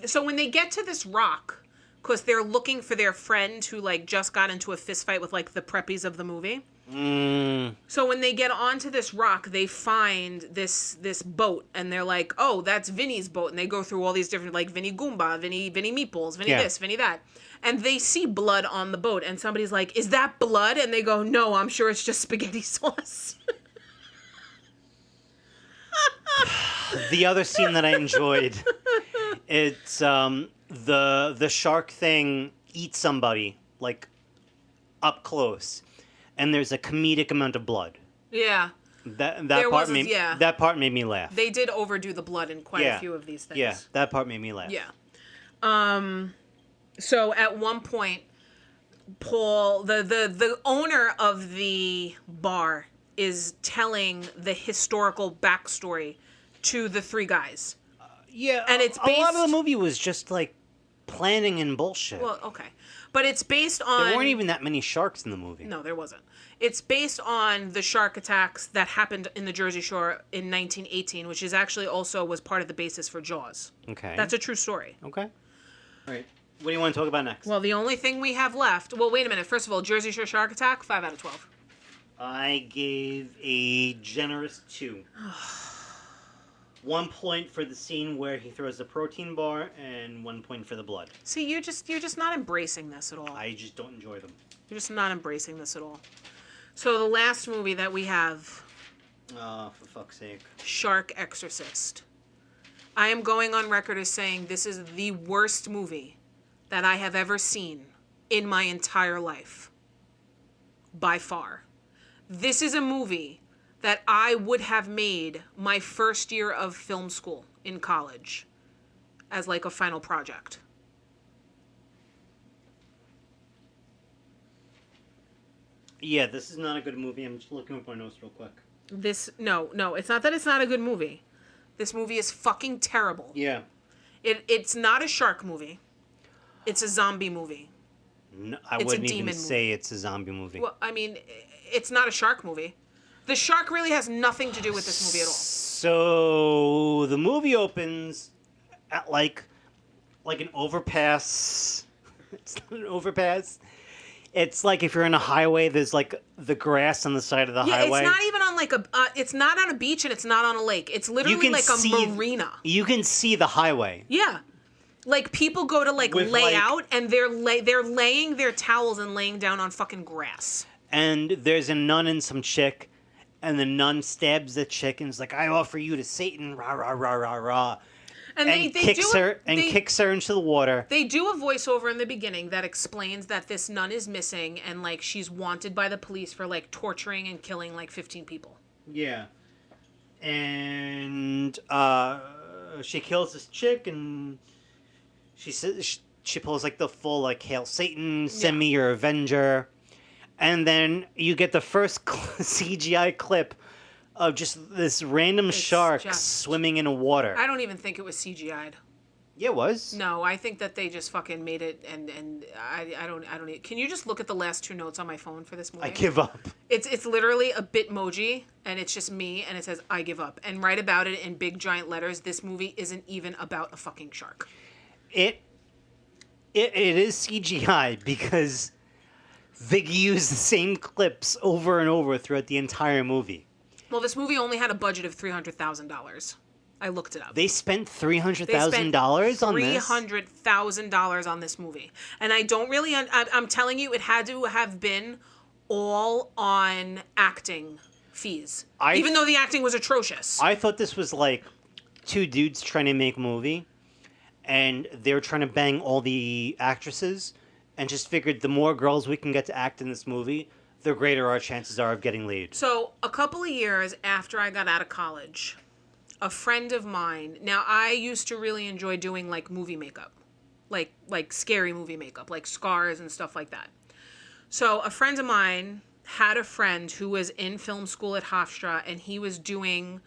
Speaker 1: So when they get to this rock, because they're looking for their friend who like just got into a fist fight with like the preppies of the movie, So when they get onto this rock, they find this boat, and they're like, "Oh, that's Vinny's boat." And they go through all these different, like Vinny Goomba, Vinny Meatballs, Vinny this, Vinny that, and they see blood on the boat, and somebody's like, "Is that blood?" And they go, "No, I'm sure it's just spaghetti sauce."
Speaker 2: The other scene that I enjoyed, it's the shark thing eats somebody like up close, and there's a comedic amount of blood.
Speaker 1: Yeah.
Speaker 2: That part made me laugh.
Speaker 1: They did overdo the blood in quite a few of these things.
Speaker 2: Yeah, that part made me laugh.
Speaker 1: Yeah. So at one point, Paul, the owner of the bar, is telling the historical backstory to the three guys.
Speaker 2: Yeah,
Speaker 1: and it's based,
Speaker 2: a lot of the movie was just like planning and bullshit.
Speaker 1: Well, okay, but it's based on.
Speaker 2: There weren't even that many sharks in the movie.
Speaker 1: No, there wasn't. It's based on the shark attacks that happened in the Jersey Shore in 1918, which is actually also was part of the basis for Jaws.
Speaker 2: Okay,
Speaker 1: that's a true story.
Speaker 2: Okay, all right. What do you want to talk about next?
Speaker 1: Well, the only thing we have left. Well, wait a minute. First of all, Jersey Shore shark attack, 5 out of 12.
Speaker 2: I gave a generous 2. 1 point for the scene where he throws the protein bar, and 1 point for the blood.
Speaker 1: See, you're just not embracing this at all.
Speaker 2: I just don't enjoy them.
Speaker 1: You're just not embracing this at all. So the last movie that we have.
Speaker 2: For fuck's sake.
Speaker 1: Shark Exorcist. I am going on record as saying this is the worst movie that I have ever seen in my entire life. By far. This is a movie that I would have made my first year of film school in college as like a final project.
Speaker 2: Yeah, this is not a good movie. I'm just looking up my notes real quick.
Speaker 1: No, it's not that it's not a good movie. This movie is fucking terrible.
Speaker 2: Yeah.
Speaker 1: It's not a shark movie. It's a zombie movie.
Speaker 2: No, I wouldn't even say it's a zombie movie.
Speaker 1: Well, I mean, it's not a shark movie. The shark really has nothing to do with this movie at all.
Speaker 2: So the movie opens at like an overpass. It's not an overpass. It's like if you're in a highway, there's like the grass on the side of the highway.
Speaker 1: It's not even on like a. It's not on a beach and it's not on a lake. It's literally like a marina.
Speaker 2: You can see the highway.
Speaker 1: Yeah, like people go to like lay out and they're laying their towels and laying down on fucking grass.
Speaker 2: And there's a nun and some chick, and the nun stabs the chick and is like, "I offer you to Satan!" Rah rah rah rah rah. And they kicks her into the water.
Speaker 1: They do a voiceover in the beginning that explains that this nun is missing and like she's wanted by the police for like torturing and killing like 15 people.
Speaker 2: Yeah. And she kills this chick and she says she pulls like the full like Hail Satan, send me your avenger. And then you get the first CGI clip of just this random shark swimming in water.
Speaker 1: I don't even think it was CGI'd.
Speaker 2: Yeah, it was.
Speaker 1: No, I think that they just fucking made it, and I don't. Can you just look at the last 2 notes on my phone for this movie?
Speaker 2: I give up.
Speaker 1: It's literally a Bitmoji, and it's just me, and it says I give up. And right about it in big giant letters, this movie isn't even about a fucking shark.
Speaker 2: It is CGI because they use the same clips over and over throughout the entire movie.
Speaker 1: Well, this movie only had a budget of $300,000. I looked it up.
Speaker 2: They spent $300,000 on this?
Speaker 1: $300,000 on this movie. And I don't really... I'm telling you, it had to have been all on acting fees. Even though the acting was atrocious.
Speaker 2: I thought this was like 2 dudes trying to make a movie. And they were trying to bang all the actresses. And just figured the more girls we can get to act in this movie, the greater our chances are of getting laid.
Speaker 1: So, a couple of years after I got out of college, a friend of mine... Now, I used to really enjoy doing, like, movie makeup. Like scary movie makeup. Like, scars and stuff like that. So, a friend of mine had a friend who was in film school at Hofstra, and he was doing,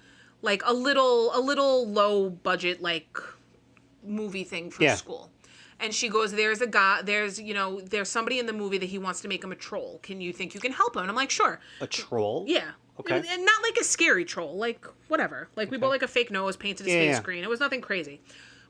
Speaker 1: like, a little low-budget, like, movie thing for school. And she goes, there's somebody in the movie that he wants to make him a troll. Can you think you can help him? And I'm like, sure.
Speaker 2: A troll?
Speaker 1: Yeah.
Speaker 2: Okay.
Speaker 1: And not like a scary troll. Like, whatever. Like, we bought like a fake nose, painted his face green. It was nothing crazy.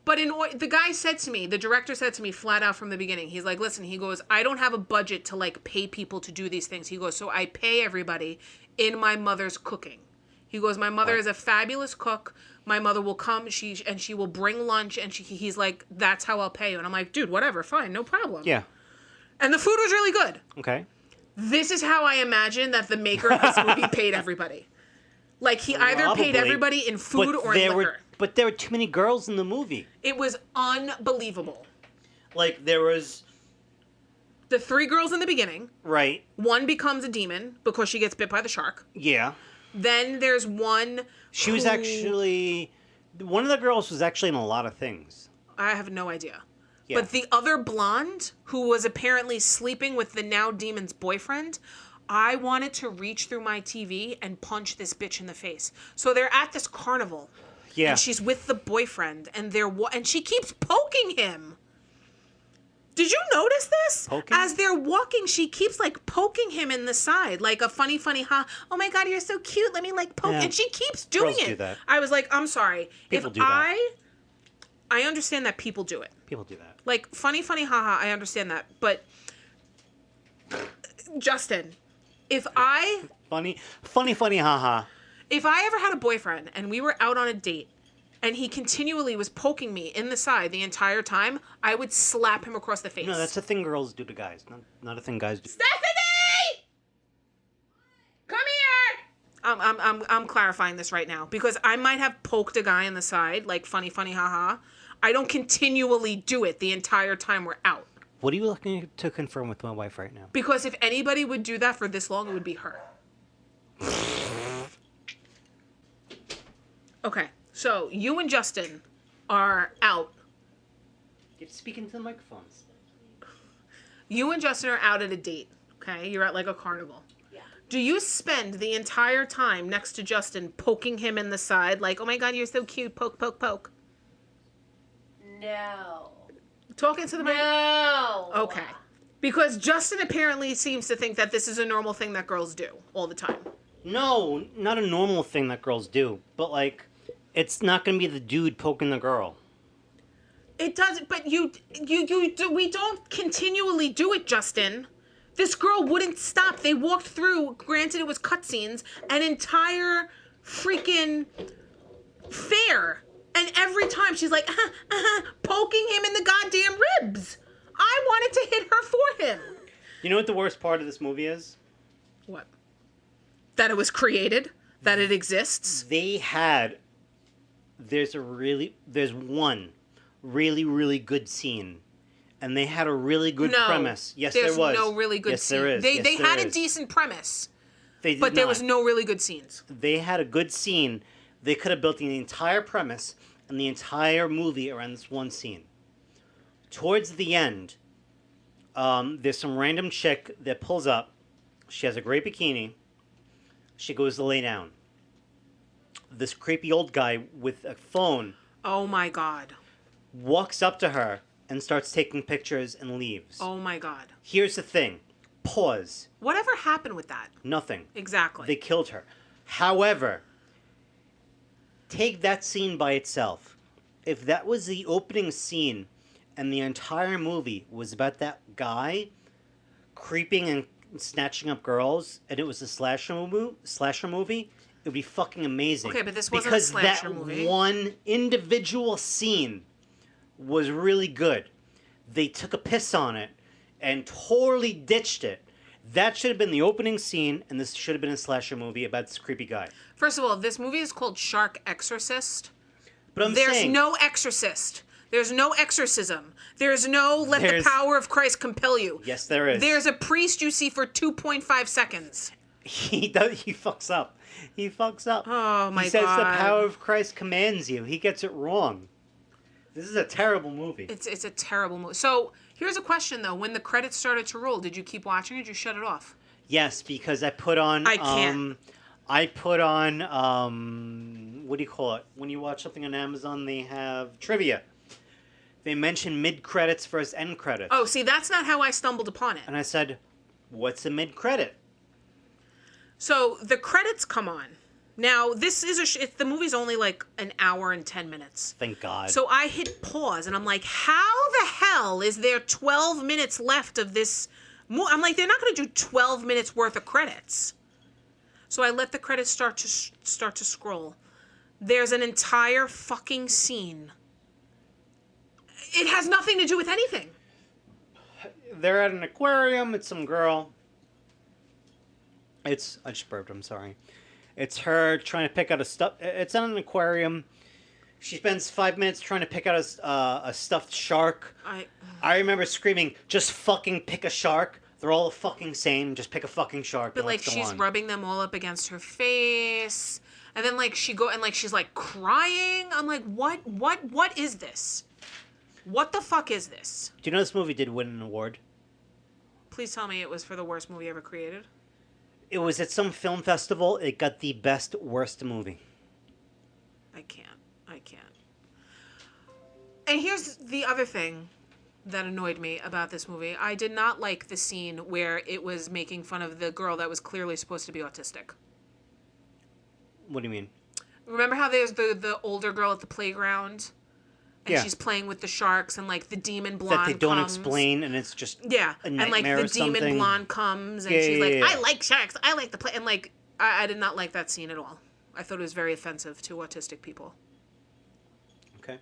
Speaker 1: But the guy said to me, the director said to me flat out from the beginning, he's like, listen, he goes, I don't have a budget to like pay people to do these things. He goes, so I pay everybody in my mother's cooking. He goes, my mother is a fabulous cook. My mother will come, she will bring lunch, and he's like, that's how I'll pay you. And I'm like, dude, whatever, fine, no problem.
Speaker 2: Yeah.
Speaker 1: And the food was really good.
Speaker 2: Okay.
Speaker 1: This is how I imagine that the maker of this movie paid everybody. Like, he either paid everybody in food or in liquor.
Speaker 2: But there were too many girls in the movie.
Speaker 1: It was unbelievable.
Speaker 2: Like, there was...
Speaker 1: The 3 girls in the beginning.
Speaker 2: Right.
Speaker 1: One becomes a demon because she gets bit by the shark.
Speaker 2: Yeah.
Speaker 1: Then there's one
Speaker 2: She was actually... One of the girls was actually in a lot of things.
Speaker 1: I have no idea.
Speaker 2: Yeah.
Speaker 1: But the other blonde, who was apparently sleeping with the now demon's boyfriend... I wanted to reach through my TV and punch this bitch in the face. So they're at this carnival.
Speaker 2: Yeah.
Speaker 1: And she's with the boyfriend, and and she keeps poking him. Did you notice this?
Speaker 2: Poking?
Speaker 1: As they're walking, she keeps like poking him in the side, like a funny, oh my God, you're so cute. Let me like poke.
Speaker 2: Yeah.
Speaker 1: And she keeps doing
Speaker 2: Girls
Speaker 1: it.
Speaker 2: do that.
Speaker 1: I was like, I'm sorry.
Speaker 2: People do that.
Speaker 1: I understand that people do it.
Speaker 2: People do that.
Speaker 1: Like funny, haha. I understand that, but Justin, if I
Speaker 2: Funny, haha.
Speaker 1: If I ever had a boyfriend and we were out on a date and he continually was poking me in the side the entire time, I would slap him across the face.
Speaker 2: No, that's a thing girls do to guys. Not a thing guys do.
Speaker 1: Stephanie! Come here! I'm clarifying this right now because I might have poked a guy in the side, like funny, haha. I don't continually do it the entire time we're out.
Speaker 2: What are you looking to confirm with my wife right now?
Speaker 1: Because if anybody would do that for this long, it would be her. Okay, so you and Justin are out.
Speaker 2: You're speaking to the microphones.
Speaker 1: You and Justin are out at a date, okay? You're at like a carnival. Yeah. Do you spend the entire time next to Justin poking him in the side like, oh my God, you're so cute, poke, poke, poke?
Speaker 4: No.
Speaker 1: Talking to the mic?
Speaker 4: No.
Speaker 1: Okay. Because Justin apparently seems to think that this is a normal thing that girls do all the time.
Speaker 2: No, not a normal thing that girls do. But, like, it's not going to be the dude poking the girl.
Speaker 1: It does, but we don't continually do it, Justin. This girl wouldn't stop. They walked through, granted it was cutscenes, an entire freaking fair. And every time she's like, poking him in the goddamn ribs. I wanted to hit her for him.
Speaker 2: You know what the worst part of this movie is?
Speaker 1: What? That it was created? That it exists?
Speaker 2: There's one really, really good scene. And they had a really good premise. Yes, there was.
Speaker 1: There's no really good scene.
Speaker 2: There is.
Speaker 1: They had a decent premise.
Speaker 2: But
Speaker 1: there was no really good scenes.
Speaker 2: They had a good scene. They could have built the entire premise and the entire movie around this one scene. Towards the end, there's some random chick that pulls up. She has a great bikini. She goes to lay down. This creepy old guy with a phone.
Speaker 1: Oh my God.
Speaker 2: Walks up to her and starts taking pictures and leaves.
Speaker 1: Oh my God.
Speaker 2: Here's the thing. Pause.
Speaker 1: Whatever happened with that?
Speaker 2: Nothing.
Speaker 1: Exactly.
Speaker 2: They killed her. However, take that scene by itself. If that was the opening scene and the entire movie was about that guy creeping and snatching up girls and it was a slasher movie, it would be fucking amazing.
Speaker 1: Okay, but this wasn't a slasher movie.
Speaker 2: Because that one individual scene was really good. They took a piss on it and totally ditched it. That should have been the opening scene, and this should have been a slasher movie about this creepy guy.
Speaker 1: First of all, this movie is called Shark Exorcist.
Speaker 2: But
Speaker 1: There's no exorcist. There's no exorcism. There's no let the power of Christ compel you.
Speaker 2: Yes, there is.
Speaker 1: There's a priest you see for 2.5 seconds.
Speaker 2: He fucks up. He fucks up.
Speaker 1: Oh, my God.
Speaker 2: He says the power of Christ commands you. He gets it wrong. This is a terrible movie.
Speaker 1: It's a terrible movie. So, here's a question, though. When the credits started to roll, did you keep watching or did you shut it off?
Speaker 2: Yes, because I put on...
Speaker 1: I can't.
Speaker 2: I put on... what do you call it? When you watch something on Amazon, they have trivia. They mention mid-credits versus end credits.
Speaker 1: Oh, see, that's not how I stumbled upon it.
Speaker 2: And I said, what's a mid-credit?
Speaker 1: So, the credits come on. Now, this is the movie's only like an hour and 10 minutes.
Speaker 2: Thank God.
Speaker 1: So I hit pause and I'm like, how the hell is there 12 minutes left of this movie? I'm like, they're not going to do 12 minutes worth of credits. So I let the credits start to scroll. There's an entire fucking scene. It has nothing to do with anything.
Speaker 2: They're at an aquarium. It's some girl. I just burped. I'm sorry. It's her trying to pick out a stuff. It's in an aquarium. She spends 5 minutes trying to pick out a stuffed shark. I remember screaming, "Just fucking pick a shark. They're all the fucking same. Just pick a fucking shark."
Speaker 1: But like she's rubbing them all up against her face, and then like she's like crying. I'm like, what is this? What the fuck is this?
Speaker 2: Do you know this movie did win an award?
Speaker 1: Please tell me it was for the worst movie ever created.
Speaker 2: It was at some film festival. It got the best worst movie.
Speaker 1: I can't. And here's the other thing that annoyed me about this movie. I did not like the scene where it was making fun of the girl that was clearly supposed to be autistic.
Speaker 2: What do you mean?
Speaker 1: Remember how there's the older girl at the playground? And she's playing with the sharks, and like the demon blonde
Speaker 2: that they don't
Speaker 1: comes.
Speaker 2: explain, and it's just
Speaker 1: a nightmare, and like the demon blonde comes, and she's like, "I like sharks. I like the play." And like, I did not like that scene at all. I thought it was very offensive to autistic people.
Speaker 2: Okay.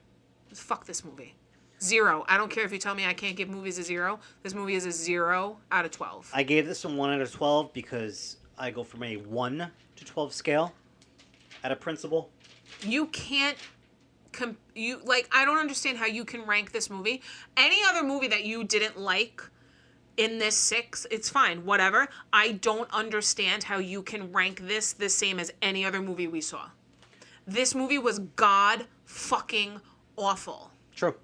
Speaker 1: Fuck this movie. 0. I don't care if you tell me I can't give movies a 0. This movie is a 0 out of 12.
Speaker 2: I gave this a 1 out of 12 because I go from a 1 to 12 scale at a principle.
Speaker 1: You can't. I don't understand how you can rank this movie. Any other movie that you didn't like in this 6, it's fine, whatever. I don't understand how you can rank this the same as any other movie we saw. This movie was god fucking awful.
Speaker 2: True.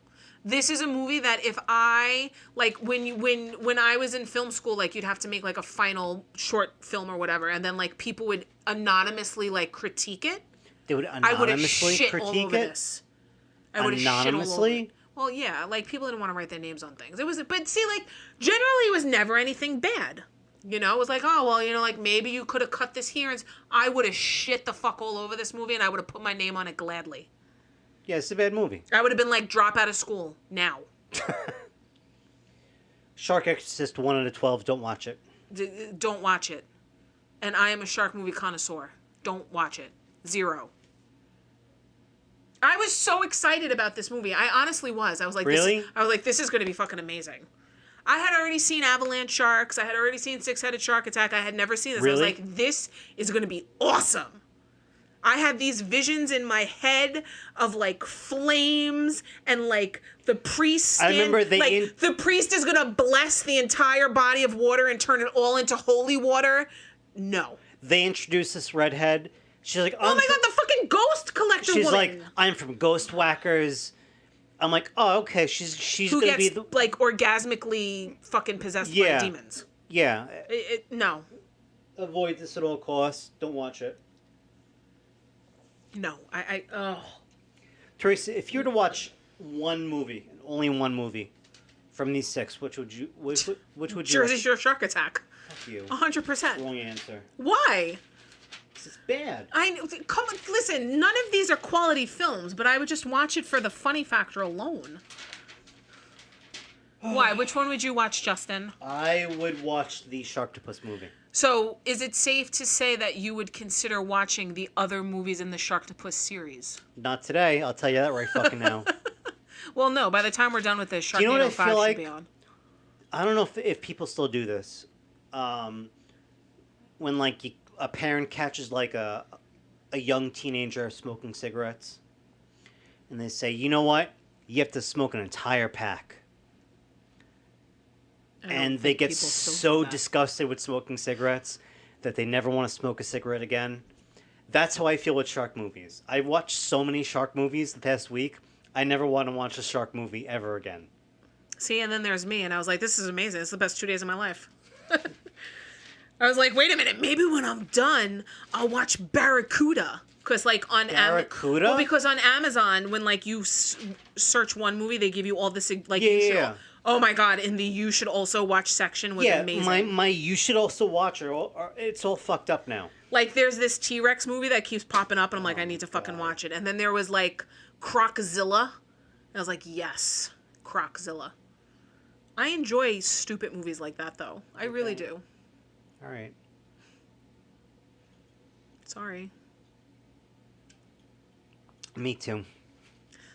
Speaker 1: This is a movie that if I like when I was in film school, like you'd have to make like a final short film or whatever, and then like people would anonymously like critique it.
Speaker 2: They would anonymously critique it?
Speaker 1: I would have shit all over
Speaker 2: Anonymously?
Speaker 1: it. Well, yeah, like people didn't want to write their names on things. But see, like generally it was never anything bad. You know, it was like, oh well, you know, like maybe you could have cut this here, and I would have shit the fuck all over this movie, and I would have put my name on it gladly.
Speaker 2: Yeah, it's a bad movie.
Speaker 1: I would have been like, drop out of school now.
Speaker 2: Shark Exorcist 1 out of 12. Don't watch it.
Speaker 1: Don't watch it. And I am a shark movie connoisseur. Don't watch it. 0. I was so excited about this movie. I honestly was. I was like,
Speaker 2: really?
Speaker 1: This is going to be fucking amazing. I had already seen Avalanche Sharks. I had already seen Six-Headed Shark Attack. I had never seen this.
Speaker 2: Really?
Speaker 1: I was like, this is going to be awesome. I had these visions in my head of like flames and like the priest.
Speaker 2: I remember
Speaker 1: the priest is gonna bless the entire body of water and turn it all into holy water. No.
Speaker 2: They introduced this redhead. She's like,
Speaker 1: oh my god, the fucking ghost collector
Speaker 2: She's
Speaker 1: woman.
Speaker 2: like, I'm from Ghost Whackers. I'm like, oh, okay. She's
Speaker 1: who
Speaker 2: gonna
Speaker 1: gets,
Speaker 2: be
Speaker 1: like orgasmically fucking possessed by demons.
Speaker 2: Yeah.
Speaker 1: No.
Speaker 2: Avoid this at all costs. Don't watch it.
Speaker 1: No,
Speaker 2: Theresa, if you were to watch one movie, and only one movie, from these 6, which would you? Which would you?
Speaker 1: Jersey Shore Shark Attack.
Speaker 2: Fuck you.
Speaker 1: 100%.
Speaker 2: Wrong answer.
Speaker 1: Why?
Speaker 2: This is bad.
Speaker 1: Listen. None of these are quality films, but I would just watch it for the funny factor alone. Why? Which one would you watch, Justin?
Speaker 2: I would watch the Sharktopus movie.
Speaker 1: So, is it safe to say that you would consider watching the other movies in the Sharktopus series?
Speaker 2: Not today. I'll tell you that right fucking now.
Speaker 1: Well, no. By the time we're done with this, Sharknado 5 should be on.
Speaker 2: I don't know if people still do this. When like a parent catches like a young teenager smoking cigarettes, and they say, "You know what? You have to smoke an entire pack." And they get so disgusted with smoking cigarettes that they never want to smoke a cigarette again. That's how I feel with shark movies. I've watched so many shark movies the past week. I never want to watch a shark movie ever again.
Speaker 1: See, and then there's me, and I was like, this is amazing. It's the best 2 days of my life. I was like, wait a minute. Maybe when I'm done, I'll watch Barracuda. Because, like, on
Speaker 2: Barracuda?
Speaker 1: Well, because on Amazon, when, like, you search one movie, they give you all this, like,
Speaker 2: yeah.
Speaker 1: Oh my god! In the "You Should Also Watch" section was amazing.
Speaker 2: my "You Should Also Watch" it's all fucked up now.
Speaker 1: Like, there's this T-Rex movie that keeps popping up, and I'm like, I need to fucking watch it. And then there was, like, Croczilla. And I was like, yes, Croczilla. I enjoy stupid movies like that, though. I really do.
Speaker 2: All right.
Speaker 1: Sorry.
Speaker 2: Me too.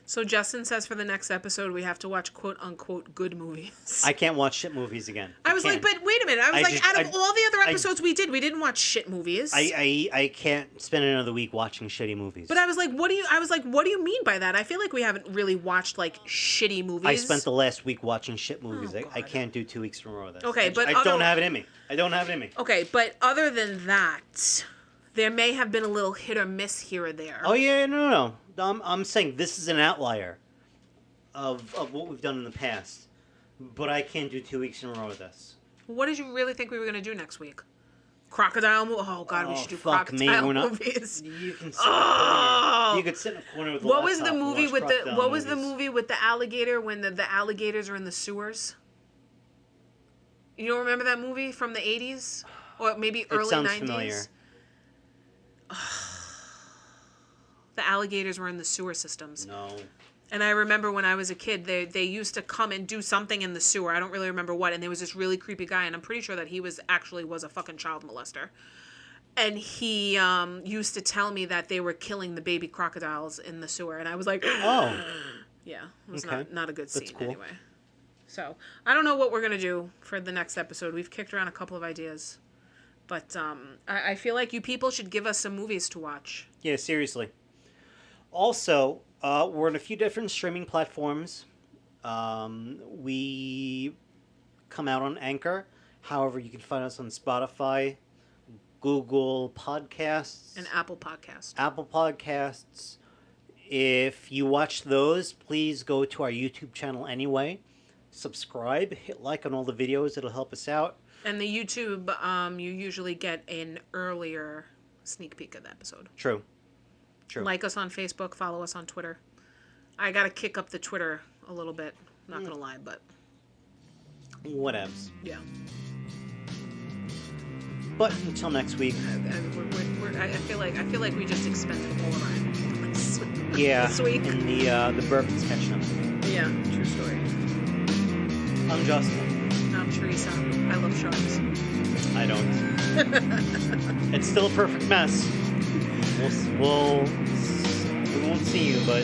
Speaker 1: So Justin says for the next episode we have to watch quote-unquote good movies.
Speaker 2: I can't watch shit movies again.
Speaker 1: I was like, but wait a minute. Out of all the other episodes we didn't watch shit movies.
Speaker 2: I can't spend another week watching shitty movies.
Speaker 1: But I was like, what do you mean by that? I feel like we haven't really watched, like, shitty movies.
Speaker 2: I spent the last week watching shit movies.
Speaker 1: Oh,
Speaker 2: I can't do 2 weeks in a row of this.
Speaker 1: Okay, but
Speaker 2: I don't have it in me. I don't have it in me.
Speaker 1: Okay, but other than that, there may have been a little hit or miss here or there.
Speaker 2: Oh yeah, no. I'm saying this is an outlier of what we've done in the past. But I can't do 2 weeks in a row of this.
Speaker 1: What did you really think we were going to do next week? Crocodile movie? Oh, God, we should do crocodile movies.
Speaker 2: You can sit in a corner. You could sit in a corner with a
Speaker 1: What was the
Speaker 2: laptop and
Speaker 1: movie
Speaker 2: watch
Speaker 1: with the
Speaker 2: crocodile
Speaker 1: What was the
Speaker 2: movies.
Speaker 1: movie with the alligator when the alligators are in the sewers? You don't remember that movie from the 80s? Or maybe early 90s?
Speaker 2: It sounds familiar.
Speaker 1: The alligators were in the sewer systems.
Speaker 2: No.
Speaker 1: And I remember when I was a kid, they used to come and do something in the sewer. I don't really remember what. And there was this really creepy guy, and I'm pretty sure that he was a fucking child molester. And he used to tell me that they were killing the baby crocodiles in the sewer. And I was like,
Speaker 2: Oh.
Speaker 1: Yeah, it was
Speaker 2: Okay.
Speaker 1: not a good scene.
Speaker 2: That's cool.
Speaker 1: Anyway. So, I don't know what we're going to do for the next episode. We've kicked around a couple of ideas. But I feel like you people should give us some movies to watch.
Speaker 2: Yeah, seriously. Also, we're on a few different streaming platforms. We come out on Anchor. However, you can find us on Spotify, Google Podcasts,
Speaker 1: An Apple Podcast.
Speaker 2: Apple Podcasts. If you watch those, please go to our YouTube channel anyway. Subscribe, hit like on all the videos. It'll help us out.
Speaker 1: And the YouTube, you usually get an earlier sneak peek of the episode.
Speaker 2: True.
Speaker 1: Like us on Facebook, follow us on Twitter. I got to kick up the Twitter a little bit. Not going to lie, but...
Speaker 2: Whatevs.
Speaker 1: Yeah.
Speaker 2: But until next week.
Speaker 1: I feel like we just expended all of our energy
Speaker 2: Yeah.
Speaker 1: this week.
Speaker 2: And the burp is catching up to me.
Speaker 1: Yeah, true story.
Speaker 2: I'm Justin.
Speaker 1: I'm Theresa. I love sharks.
Speaker 2: I don't. It's still a perfect mess. We won't see you, but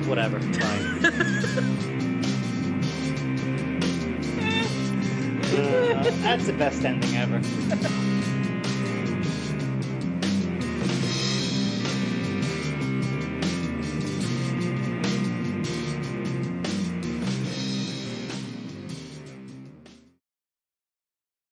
Speaker 2: whatever. Fine. That's the best ending ever.